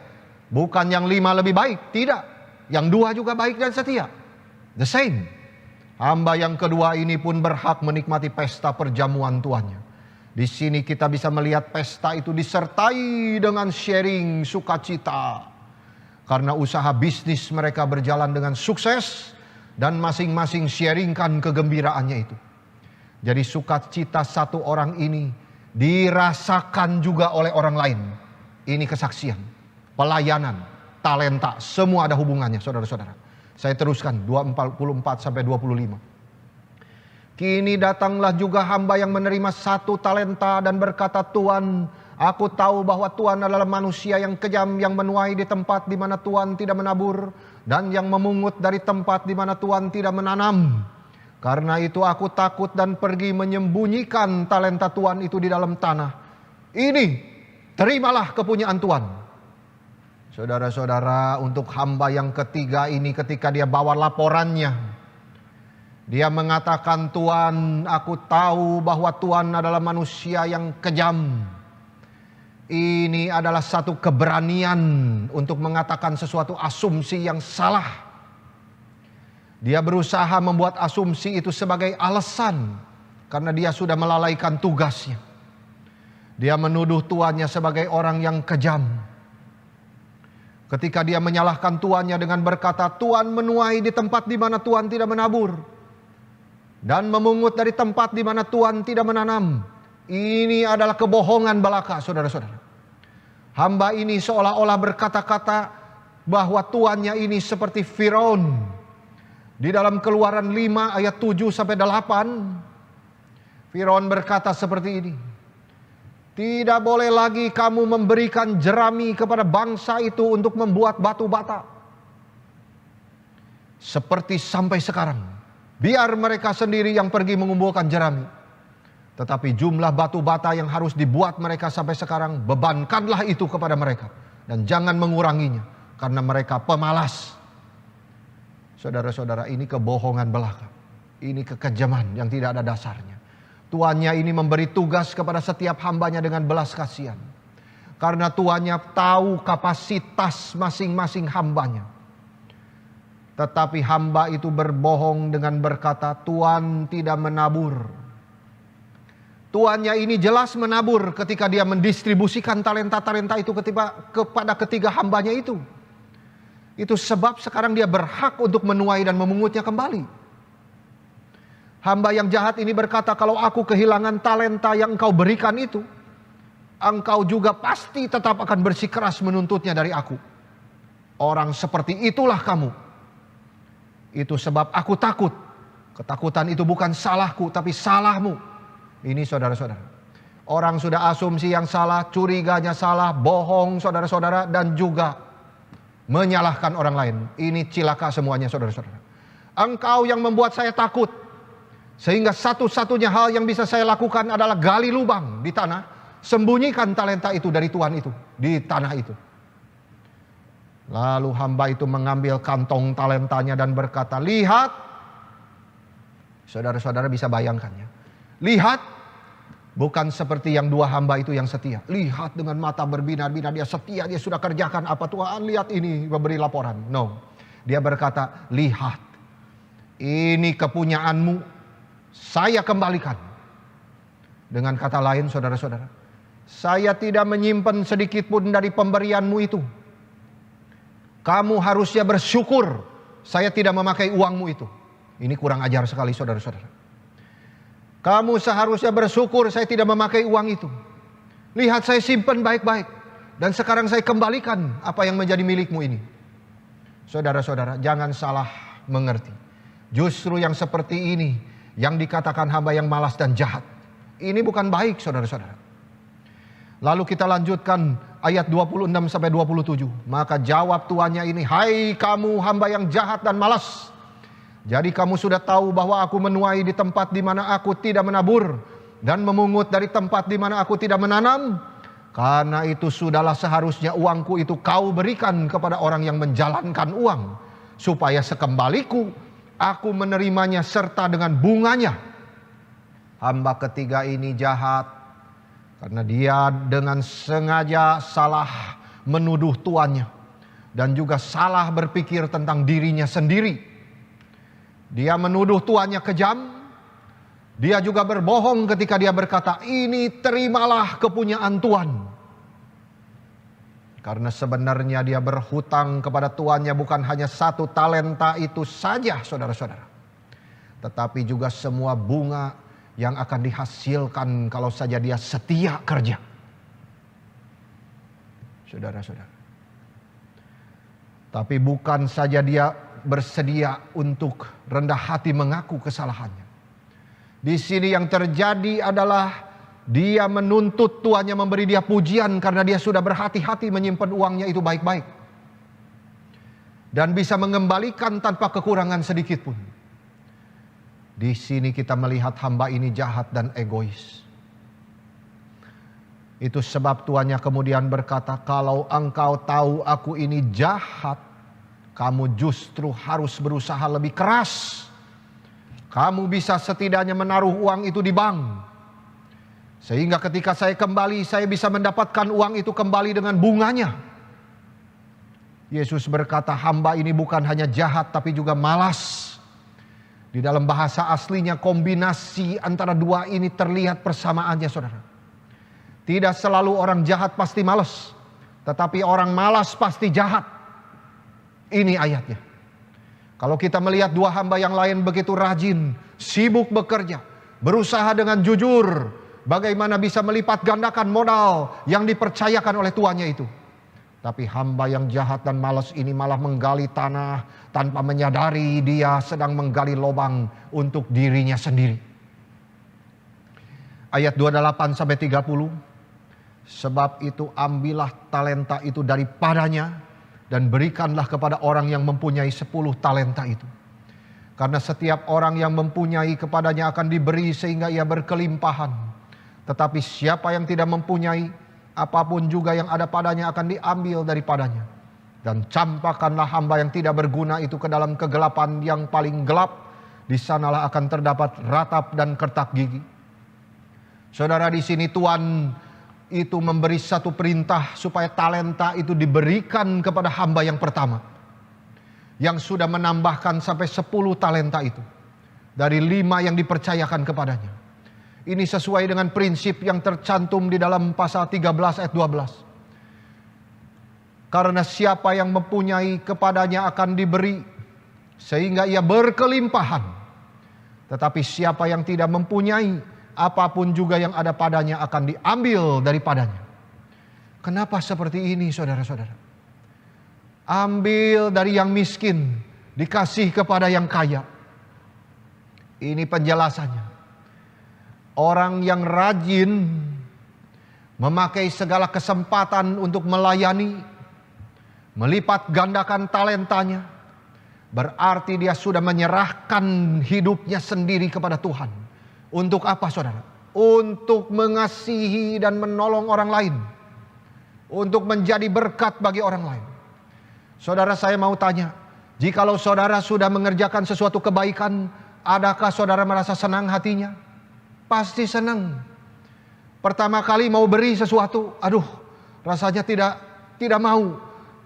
Bukan yang 5 lebih baik, tidak. Yang 2 juga baik dan setia. The same. Hamba yang kedua ini pun berhak menikmati pesta perjamuan tuannya. Di sini kita bisa melihat pesta itu disertai dengan sharing sukacita. Karena usaha bisnis mereka berjalan dengan sukses dan masing-masing sharingkan kegembiraannya itu. Jadi sukacita satu orang ini dirasakan juga oleh orang lain. Ini kesaksian, pelayanan, talenta, semua ada hubungannya saudara-saudara. Saya teruskan 24 sampai 25. Kini datanglah juga hamba yang menerima 1 talenta dan berkata, Tuan, aku tahu bahwa Tuhan adalah manusia yang kejam, yang menuai di tempat di mana Tuhan tidak menabur, dan yang memungut dari tempat di mana Tuhan tidak menanam. Karena itu aku takut dan pergi menyembunyikan talenta Tuhan itu di dalam tanah. Ini, terimalah kepunyaan Tuhan. Saudara-saudara, untuk hamba yang ketiga ini ketika dia bawa laporannya, dia mengatakan, Tuhan, aku tahu bahwa Tuhan adalah manusia yang kejam. Ini adalah satu keberanian untuk mengatakan sesuatu asumsi yang salah. Dia berusaha membuat asumsi itu sebagai alasan karena dia sudah melalaikan tugasnya. Dia menuduh tuannya sebagai orang yang kejam. Ketika dia menyalahkan tuannya dengan berkata, Tuhan menuai di tempat di mana Tuhan tidak menabur, dan memungut dari tempat di mana Tuhan tidak menanam. Ini adalah kebohongan belaka, saudara-saudara. Hamba ini seolah-olah berkata-kata bahwa tuannya ini seperti Firaun. Di dalam Keluaran 5 ayat 7 sampai 8, Firaun berkata seperti ini. Tidak boleh lagi kamu memberikan jerami kepada bangsa itu untuk membuat batu bata. Seperti sampai sekarang. Biar mereka sendiri yang pergi mengumpulkan jerami. Tetapi jumlah batu bata yang harus dibuat mereka sampai sekarang, bebankanlah itu kepada mereka. Dan jangan menguranginya, karena mereka pemalas. Saudara-saudara, ini kebohongan belaka. Ini kekejaman yang tidak ada dasarnya. Tuannya ini memberi tugas kepada setiap hambanya dengan belas kasihan. Karena tuannya tahu kapasitas masing-masing hambanya. Tetapi hamba itu berbohong dengan berkata, Tuhan tidak menabur. Tuannya ini jelas menabur ketika dia mendistribusikan talenta-talenta itu kepada ketiga hambanya itu. Itu sebab sekarang dia berhak untuk menuai dan memungutnya kembali. Hamba yang jahat ini berkata, kalau aku kehilangan talenta yang engkau berikan itu, engkau juga pasti tetap akan bersikeras menuntutnya dari aku. Orang seperti itulah kamu. Itu sebab aku takut. Ketakutan itu bukan salahku, tapi salahmu. Ini saudara-saudara. Orang sudah asumsi yang salah, curiganya salah, bohong saudara-saudara, dan juga menyalahkan orang lain. Ini cilaka semuanya saudara-saudara. Engkau yang membuat saya takut. Sehingga satu-satunya hal yang bisa saya lakukan adalah gali lubang di tanah. Sembunyikan talenta itu dari Tuhan itu. Di tanah itu. Lalu hamba itu mengambil kantong talentanya dan berkata, lihat. Saudara-saudara bisa bayangkannya. Lihat. Bukan seperti yang dua hamba itu yang setia. Lihat dengan mata berbinar-binar, dia setia, dia sudah kerjakan apa Tuhan, lihat ini, memberi laporan. No. Dia berkata, lihat. Ini kepunyaanmu, saya kembalikan. Dengan kata lain saudara-saudara, saya tidak menyimpan sedikit pun dari pemberianmu itu. Kamu harusnya bersyukur saya tidak memakai uangmu itu. Ini kurang ajar sekali saudara-saudara. Kamu seharusnya bersyukur saya tidak memakai uang itu. Lihat saya simpan baik-baik. Dan sekarang saya kembalikan apa yang menjadi milikmu ini. Saudara-saudara, jangan salah mengerti. Justru yang seperti ini yang dikatakan hamba yang malas dan jahat. Ini bukan baik saudara-saudara. Lalu kita lanjutkan ayat 26 sampai 27. Maka jawab tuannya ini, hai kamu hamba yang jahat dan malas. Jadi kamu sudah tahu bahwa aku menuai di tempat di mana aku tidak menabur, dan memungut dari tempat di mana aku tidak menanam. Karena itu sudahlah seharusnya uangku itu kau berikan kepada orang yang menjalankan uang, supaya sekembaliku aku menerimanya serta dengan bunganya. Hamba ketiga ini jahat, karena dia dengan sengaja salah menuduh tuannya, dan juga salah berpikir tentang dirinya sendiri. Dia menuduh tuannya kejam. Dia juga berbohong ketika dia berkata, ini terimalah kepunyaan Tuhan. Karena sebenarnya dia berhutang kepada tuannya bukan hanya satu talenta itu saja saudara-saudara. Tetapi juga semua bunga yang akan dihasilkan kalau saja dia setia kerja. Saudara-saudara. Tapi bukan saja dia bersedia untuk rendah hati mengaku kesalahannya. Di sini yang terjadi adalah dia menuntut tuannya memberi dia pujian karena dia sudah berhati-hati menyimpan uangnya itu baik-baik. Dan bisa mengembalikan tanpa kekurangan sedikit pun. Di sini kita melihat hamba ini jahat dan egois. Itu sebab tuannya kemudian berkata, kalau engkau tahu aku ini jahat, kamu justru harus berusaha lebih keras. Kamu bisa setidaknya menaruh uang itu di bank. Sehingga ketika saya kembali, saya bisa mendapatkan uang itu kembali dengan bunganya. Yesus berkata, hamba ini bukan hanya jahat tapi juga malas. Di dalam bahasa aslinya kombinasi antara dua ini terlihat persamaannya saudara. Tidak selalu orang jahat pasti malas. Tetapi orang malas pasti jahat. Ini ayatnya. Kalau kita melihat dua hamba yang lain begitu rajin, sibuk bekerja, berusaha dengan jujur, bagaimana bisa melipat gandakan modal yang dipercayakan oleh tuannya itu. Tapi hamba yang jahat dan malas ini malah menggali tanah tanpa menyadari dia sedang menggali lubang untuk dirinya sendiri. Ayat 28 sampai 30. Sebab itu ambillah talenta itu daripadanya dan berikanlah kepada orang yang mempunyai 10 talenta itu. Karena setiap orang yang mempunyai kepadanya akan diberi sehingga ia berkelimpahan. Tetapi siapa yang tidak mempunyai, apapun juga yang ada padanya akan diambil daripadanya. Dan campakkanlah hamba yang tidak berguna itu ke dalam kegelapan yang paling gelap. Di sanalah akan terdapat ratap dan kertak gigi. Saudara, di sini Tuhan itu memberi satu perintah supaya talenta itu diberikan kepada hamba yang pertama. Yang sudah menambahkan sampai 10 talenta itu. Dari 5 yang dipercayakan kepadanya. Ini sesuai dengan prinsip yang tercantum di dalam pasal 13 ayat 12. Karena siapa yang mempunyai kepadanya akan diberi, sehingga ia berkelimpahan. Tetapi siapa yang tidak mempunyai, apapun juga yang ada padanya akan diambil daripadanya. Kenapa seperti ini, saudara-saudara? Ambil dari yang miskin, dikasih kepada yang kaya. Ini penjelasannya. Orang yang rajin memakai segala kesempatan untuk melayani, melipat gandakan talentanya, berarti dia sudah menyerahkan hidupnya sendiri kepada Tuhan. Untuk apa, saudara? Untuk mengasihi dan menolong orang lain, untuk menjadi berkat bagi orang lain. Saudara, saya mau tanya, jikalau saudara sudah mengerjakan sesuatu kebaikan, adakah saudara merasa senang hatinya? Pasti senang. Pertama kali mau beri sesuatu, aduh, rasanya tidak mau,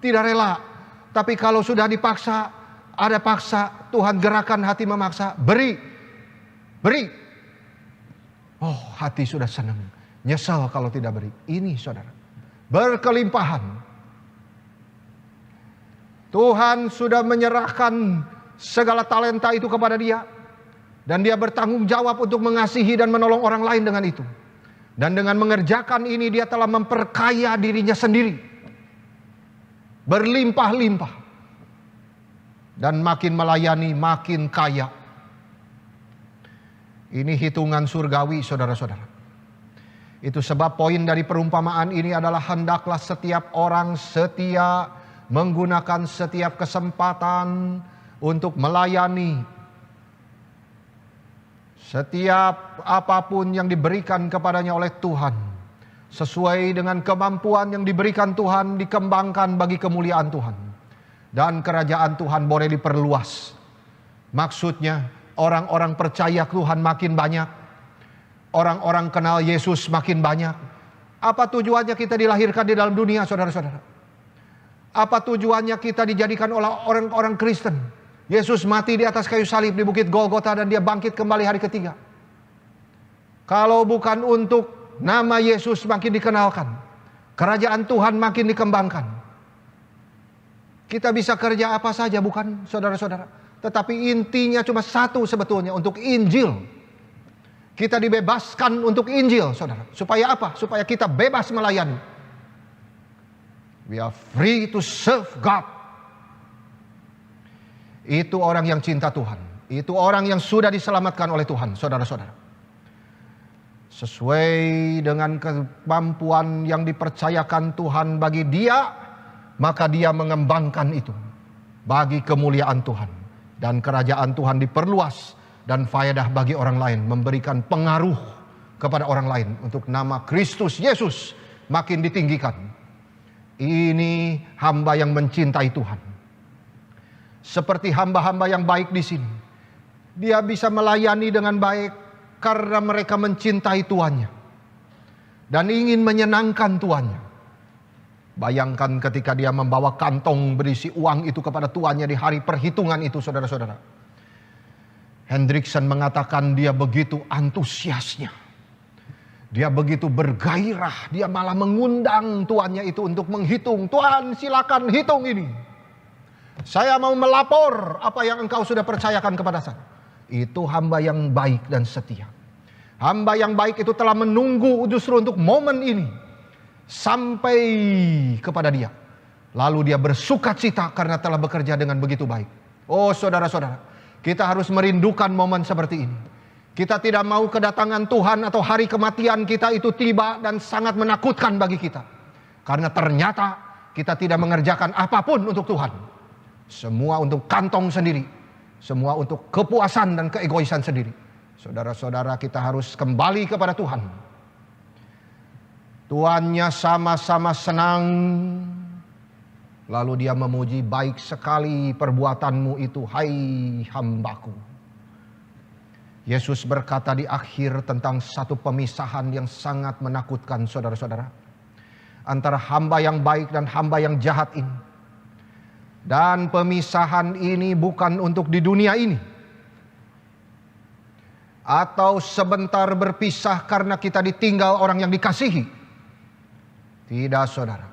tidak rela. Tapi kalau sudah dipaksa, ada paksa, Tuhan gerakan hati memaksa, beri. Oh, hati sudah senang. Nyesal kalau tidak beri. Ini, saudara, berkelimpahan. Tuhan sudah menyerahkan segala talenta itu kepada dia. Dan dia bertanggung jawab untuk mengasihi dan menolong orang lain dengan itu. Dan dengan mengerjakan ini dia telah memperkaya dirinya sendiri. Berlimpah-limpah. Dan makin melayani makin kaya. Ini hitungan surgawi, saudara-saudara. Itu sebab poin dari perumpamaan ini adalah hendaklah setiap orang setia menggunakan setiap kesempatan untuk melayani. Setiap apapun yang diberikan kepadanya oleh Tuhan, sesuai dengan kemampuan yang diberikan Tuhan, dikembangkan bagi kemuliaan Tuhan. Dan kerajaan Tuhan boleh diperluas. Maksudnya, orang-orang percaya Tuhan makin banyak. Orang-orang kenal Yesus makin banyak. Apa tujuannya kita dilahirkan di dalam dunia, saudara-saudara? Apa tujuannya kita dijadikan oleh orang-orang Kristen? Yesus mati di atas kayu salib di Bukit Golgota dan dia bangkit kembali hari ketiga. Kalau bukan untuk nama Yesus makin dikenalkan, kerajaan Tuhan makin dikembangkan. Kita bisa kerja apa saja, bukan, saudara-saudara? Tetapi intinya cuma satu sebetulnya, untuk Injil. Kita dibebaskan untuk Injil, saudara. Supaya apa? Supaya kita bebas melayani. We are free to serve God. Itu orang yang cinta Tuhan. Itu orang yang sudah diselamatkan oleh Tuhan, saudara-saudara. Sesuai dengan kemampuan yang dipercayakan Tuhan bagi dia, maka dia mengembangkan itu bagi kemuliaan Tuhan. Dan kerajaan Tuhan diperluas dan faedah bagi orang lain, memberikan pengaruh kepada orang lain untuk nama Kristus Yesus makin ditinggikan. Ini hamba yang mencintai Tuhan. Seperti hamba-hamba yang baik di sini. Dia bisa melayani dengan baik karena mereka mencintai tuannya. Dan ingin menyenangkan tuannya. Bayangkan ketika dia membawa kantong berisi uang itu kepada tuannya di hari perhitungan itu, saudara-saudara. Hendriksen mengatakan dia begitu antusiasnya. Dia begitu bergairah. Dia malah mengundang tuannya itu untuk menghitung. Tuhan, silakan hitung ini. Saya mau melapor apa yang engkau sudah percayakan kepada saya. Itu hamba yang baik dan setia. Hamba yang baik itu telah menunggu justru untuk momen ini. Sampai kepada dia. Lalu dia bersukacita karena telah bekerja dengan begitu baik. Oh, saudara-saudara, kita harus merindukan momen seperti ini. Kita tidak mau kedatangan Tuhan atau hari kematian kita itu tiba dan sangat menakutkan bagi kita. Karena ternyata kita tidak mengerjakan apapun untuk Tuhan. Semua untuk kantong sendiri. Semua untuk kepuasan dan keegoisan sendiri. Saudara-saudara, kita harus kembali kepada Tuhan. Tuannya sama-sama senang. Lalu dia memuji, baik sekali perbuatanmu itu, hai hambaku. Yesus berkata di akhir tentang satu pemisahan yang sangat menakutkan, saudara-saudara. Antara hamba yang baik dan hamba yang jahat ini. Dan pemisahan ini bukan untuk di dunia ini. atau sebentar berpisah karena kita ditinggal orang yang dikasihi. Tidak, saudara.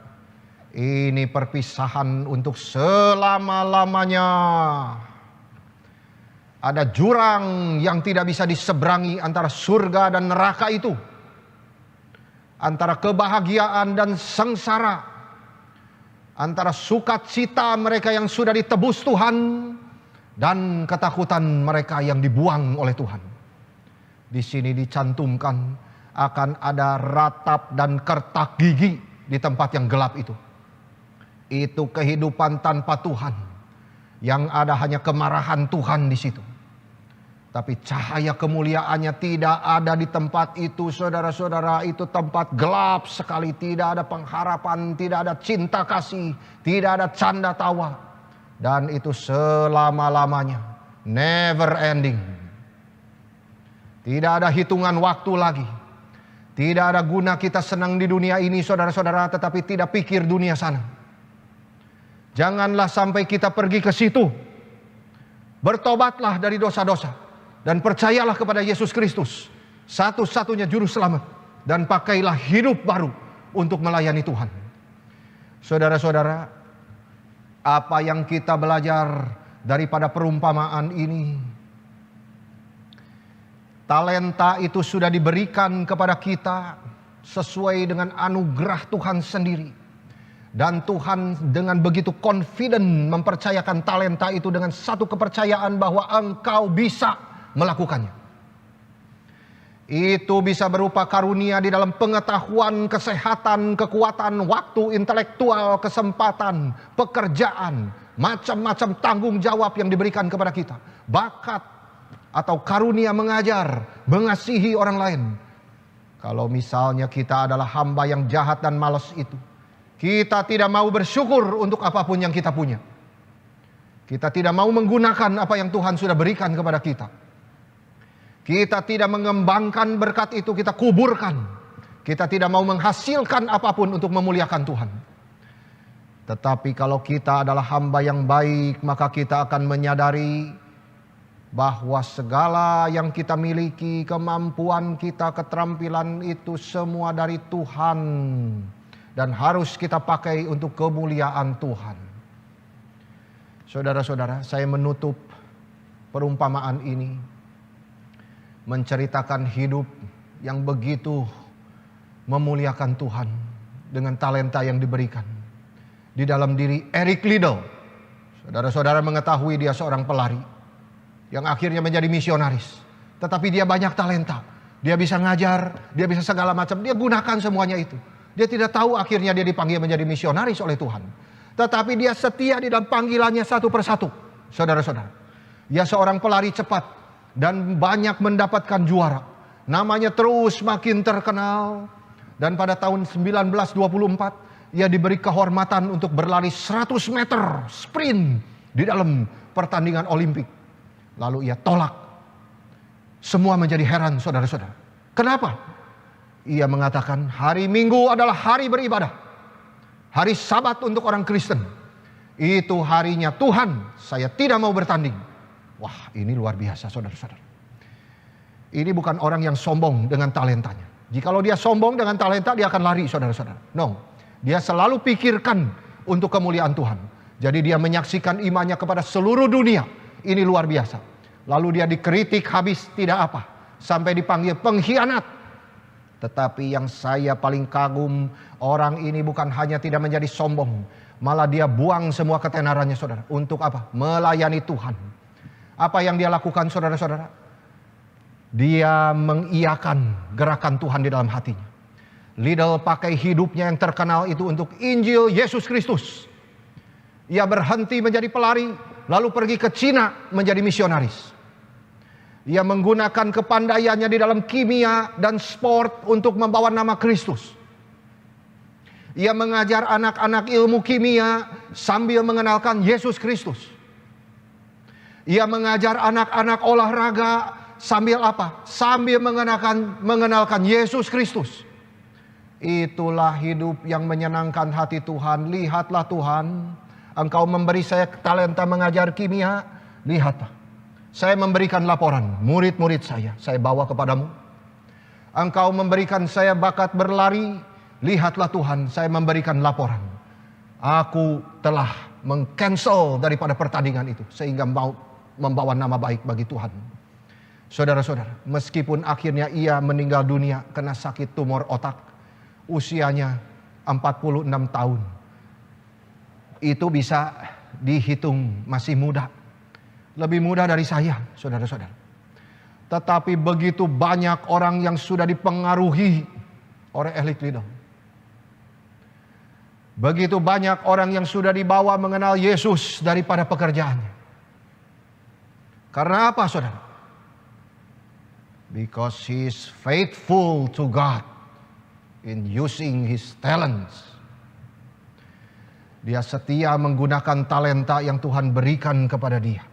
Ini perpisahan untuk selama-lamanya. Ada jurang yang tidak bisa diseberangi antara surga dan neraka itu. Antara kebahagiaan dan sengsara. Antara sukacita mereka yang sudah ditebus Tuhan dan ketakutan mereka yang dibuang oleh Tuhan. Di sini dicantumkan akan ada ratap dan kertak gigi di tempat yang gelap itu. Itu kehidupan tanpa Tuhan. Yang ada hanya kemarahan Tuhan di situ. Tapi cahaya kemuliaannya tidak ada di tempat itu, saudara-saudara. Itu tempat gelap sekali. Tidak ada pengharapan, tidak ada cinta kasih, tidak ada canda tawa. Dan itu selama-lamanya. Never ending. Tidak ada hitungan waktu lagi. Tidak ada guna kita senang di dunia ini, saudara-saudara, tetapi tidak pikir dunia sana. Janganlah sampai kita pergi ke situ. Bertobatlah dari dosa-dosa. Dan percayalah kepada Yesus Kristus, satu-satunya juru selamat. Dan pakailah hidup baru untuk melayani Tuhan. Saudara-saudara, apa yang kita belajar daripada perumpamaan ini? Talenta itu sudah diberikan kepada kita sesuai dengan anugerah Tuhan sendiri. Dan Tuhan dengan begitu confident mempercayakan talenta itu dengan satu kepercayaan bahwa engkau bisa melakukannya. Itu bisa berupa karunia di dalam pengetahuan, kesehatan, kekuatan, waktu, intelektual, kesempatan, pekerjaan, macam-macam tanggung jawab yang diberikan kepada kita. Bakat atau karunia mengajar, mengasihi orang lain. Kalau misalnya kita adalah hamba yang jahat dan malas itu, kita tidak mau bersyukur untuk apapun yang kita punya. Kita tidak mau menggunakan apa yang Tuhan sudah berikan kepada kita. Kita tidak mengembangkan berkat itu, kita kuburkan. Kita tidak mau menghasilkan apapun untuk memuliakan Tuhan. Tetapi kalau kita adalah hamba yang baik, maka kita akan menyadari bahwa segala yang kita miliki, kemampuan kita, keterampilan itu semua dari Tuhan. Dan harus kita pakai untuk kemuliaan Tuhan. Saudara-saudara, saya menutup perumpamaan ini menceritakan hidup yang begitu memuliakan Tuhan dengan talenta yang diberikan di dalam diri Eric Liddell. Saudara-saudara mengetahui dia seorang pelari yang akhirnya menjadi misionaris, tetapi dia banyak talenta. Dia bisa ngajar, dia bisa segala macam, dia gunakan semuanya itu. Dia tidak tahu akhirnya dia dipanggil menjadi misionaris oleh Tuhan, tetapi dia setia di dalam panggilannya satu persatu. Saudara-saudara, dia seorang pelari cepat dan banyak mendapatkan juara. Namanya terus makin terkenal. Dan pada tahun 1924 ia diberi kehormatan untuk berlari 100 meter sprint di dalam pertandingan Olimpik. Lalu ia tolak. Semua menjadi heran, saudara-saudara. Kenapa? Ia mengatakan hari Minggu adalah hari beribadah. Hari Sabat untuk orang Kristen. Itu harinya Tuhan. Saya tidak mau bertanding. Wah, ini luar biasa, saudara-saudara. Ini bukan orang yang sombong dengan talentanya. Jikalau dia sombong dengan talenta, dia akan lari, saudara-saudara. No, dia selalu pikirkan untuk kemuliaan Tuhan. Jadi dia menyaksikan imannya kepada seluruh dunia. Ini luar biasa. Lalu dia dikritik habis tidak apa. Sampai dipanggil pengkhianat. Tetapi yang saya paling kagum, orang ini bukan hanya tidak menjadi sombong. Malah dia buang semua ketenarannya, saudara. Untuk apa? Melayani Tuhan. Apa yang dia lakukan, saudara-saudara? Dia mengiyakan gerakan Tuhan di dalam hatinya. Liddell pakai hidupnya yang terkenal itu untuk Injil Yesus Kristus. Ia berhenti menjadi pelari, lalu pergi ke Cina menjadi misionaris. Ia menggunakan kepandaiannya di dalam kimia dan sport untuk membawa nama Kristus. Ia mengajar anak-anak ilmu kimia sambil mengenalkan Yesus Kristus. Ia mengajar anak-anak olahraga sambil apa? Sambil mengenalkan Yesus Kristus. Itulah hidup yang menyenangkan hati Tuhan. Lihatlah Tuhan, Engkau memberi saya talenta mengajar kimia. Lihatlah, Saya memberikan laporan, murid-murid saya bawa kepadamu. Engkau memberikan saya bakat berlari, lihatlah Tuhan, saya memberikan laporan. Aku telah meng-cancel daripada pertandingan itu, sehingga mau membawa nama baik bagi Tuhan. Saudara-saudara, meskipun akhirnya ia meninggal dunia kena sakit tumor otak, usianya 46 tahun. Itu bisa dihitung masih muda. Lebih muda dari saya, saudara-saudara. Tetapi begitu banyak orang yang sudah dipengaruhi oleh elit leader. Begitu banyak orang yang sudah dibawa mengenal Yesus daripada pekerjaannya. Karena apa, saudara? Because he is faithful to God in using his talents. Dia setia menggunakan talenta yang Tuhan berikan kepada dia.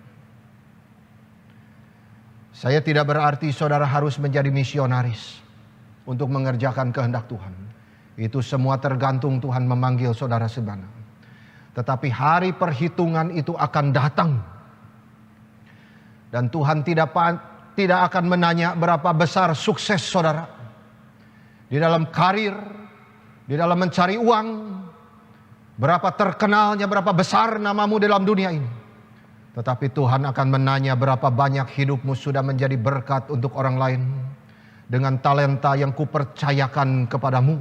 Saya tidak berarti saudara harus menjadi misionaris untuk mengerjakan kehendak Tuhan. Itu semua tergantung Tuhan memanggil saudara semana. Tetapi hari perhitungan itu akan datang. Dan Tuhan tidak akan menanya berapa besar sukses saudara. Di dalam karir, di dalam mencari uang, berapa terkenalnya, berapa besar namamu dalam dunia ini. Tetapi Tuhan akan menanya berapa banyak hidupmu sudah menjadi berkat untuk orang lain dengan talenta yang kupercayakan kepadamu.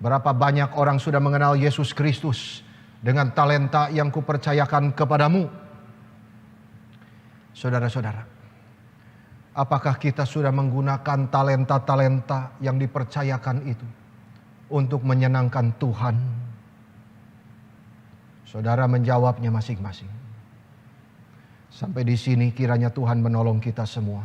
Berapa banyak orang sudah mengenal Yesus Kristus dengan talenta yang kupercayakan kepadamu. Saudara-saudara, apakah kita sudah menggunakan talenta-talenta yang dipercayakan itu untuk menyenangkan Tuhan? Saudara menjawabnya masing-masing. Sampai di sini kiranya Tuhan menolong kita semua.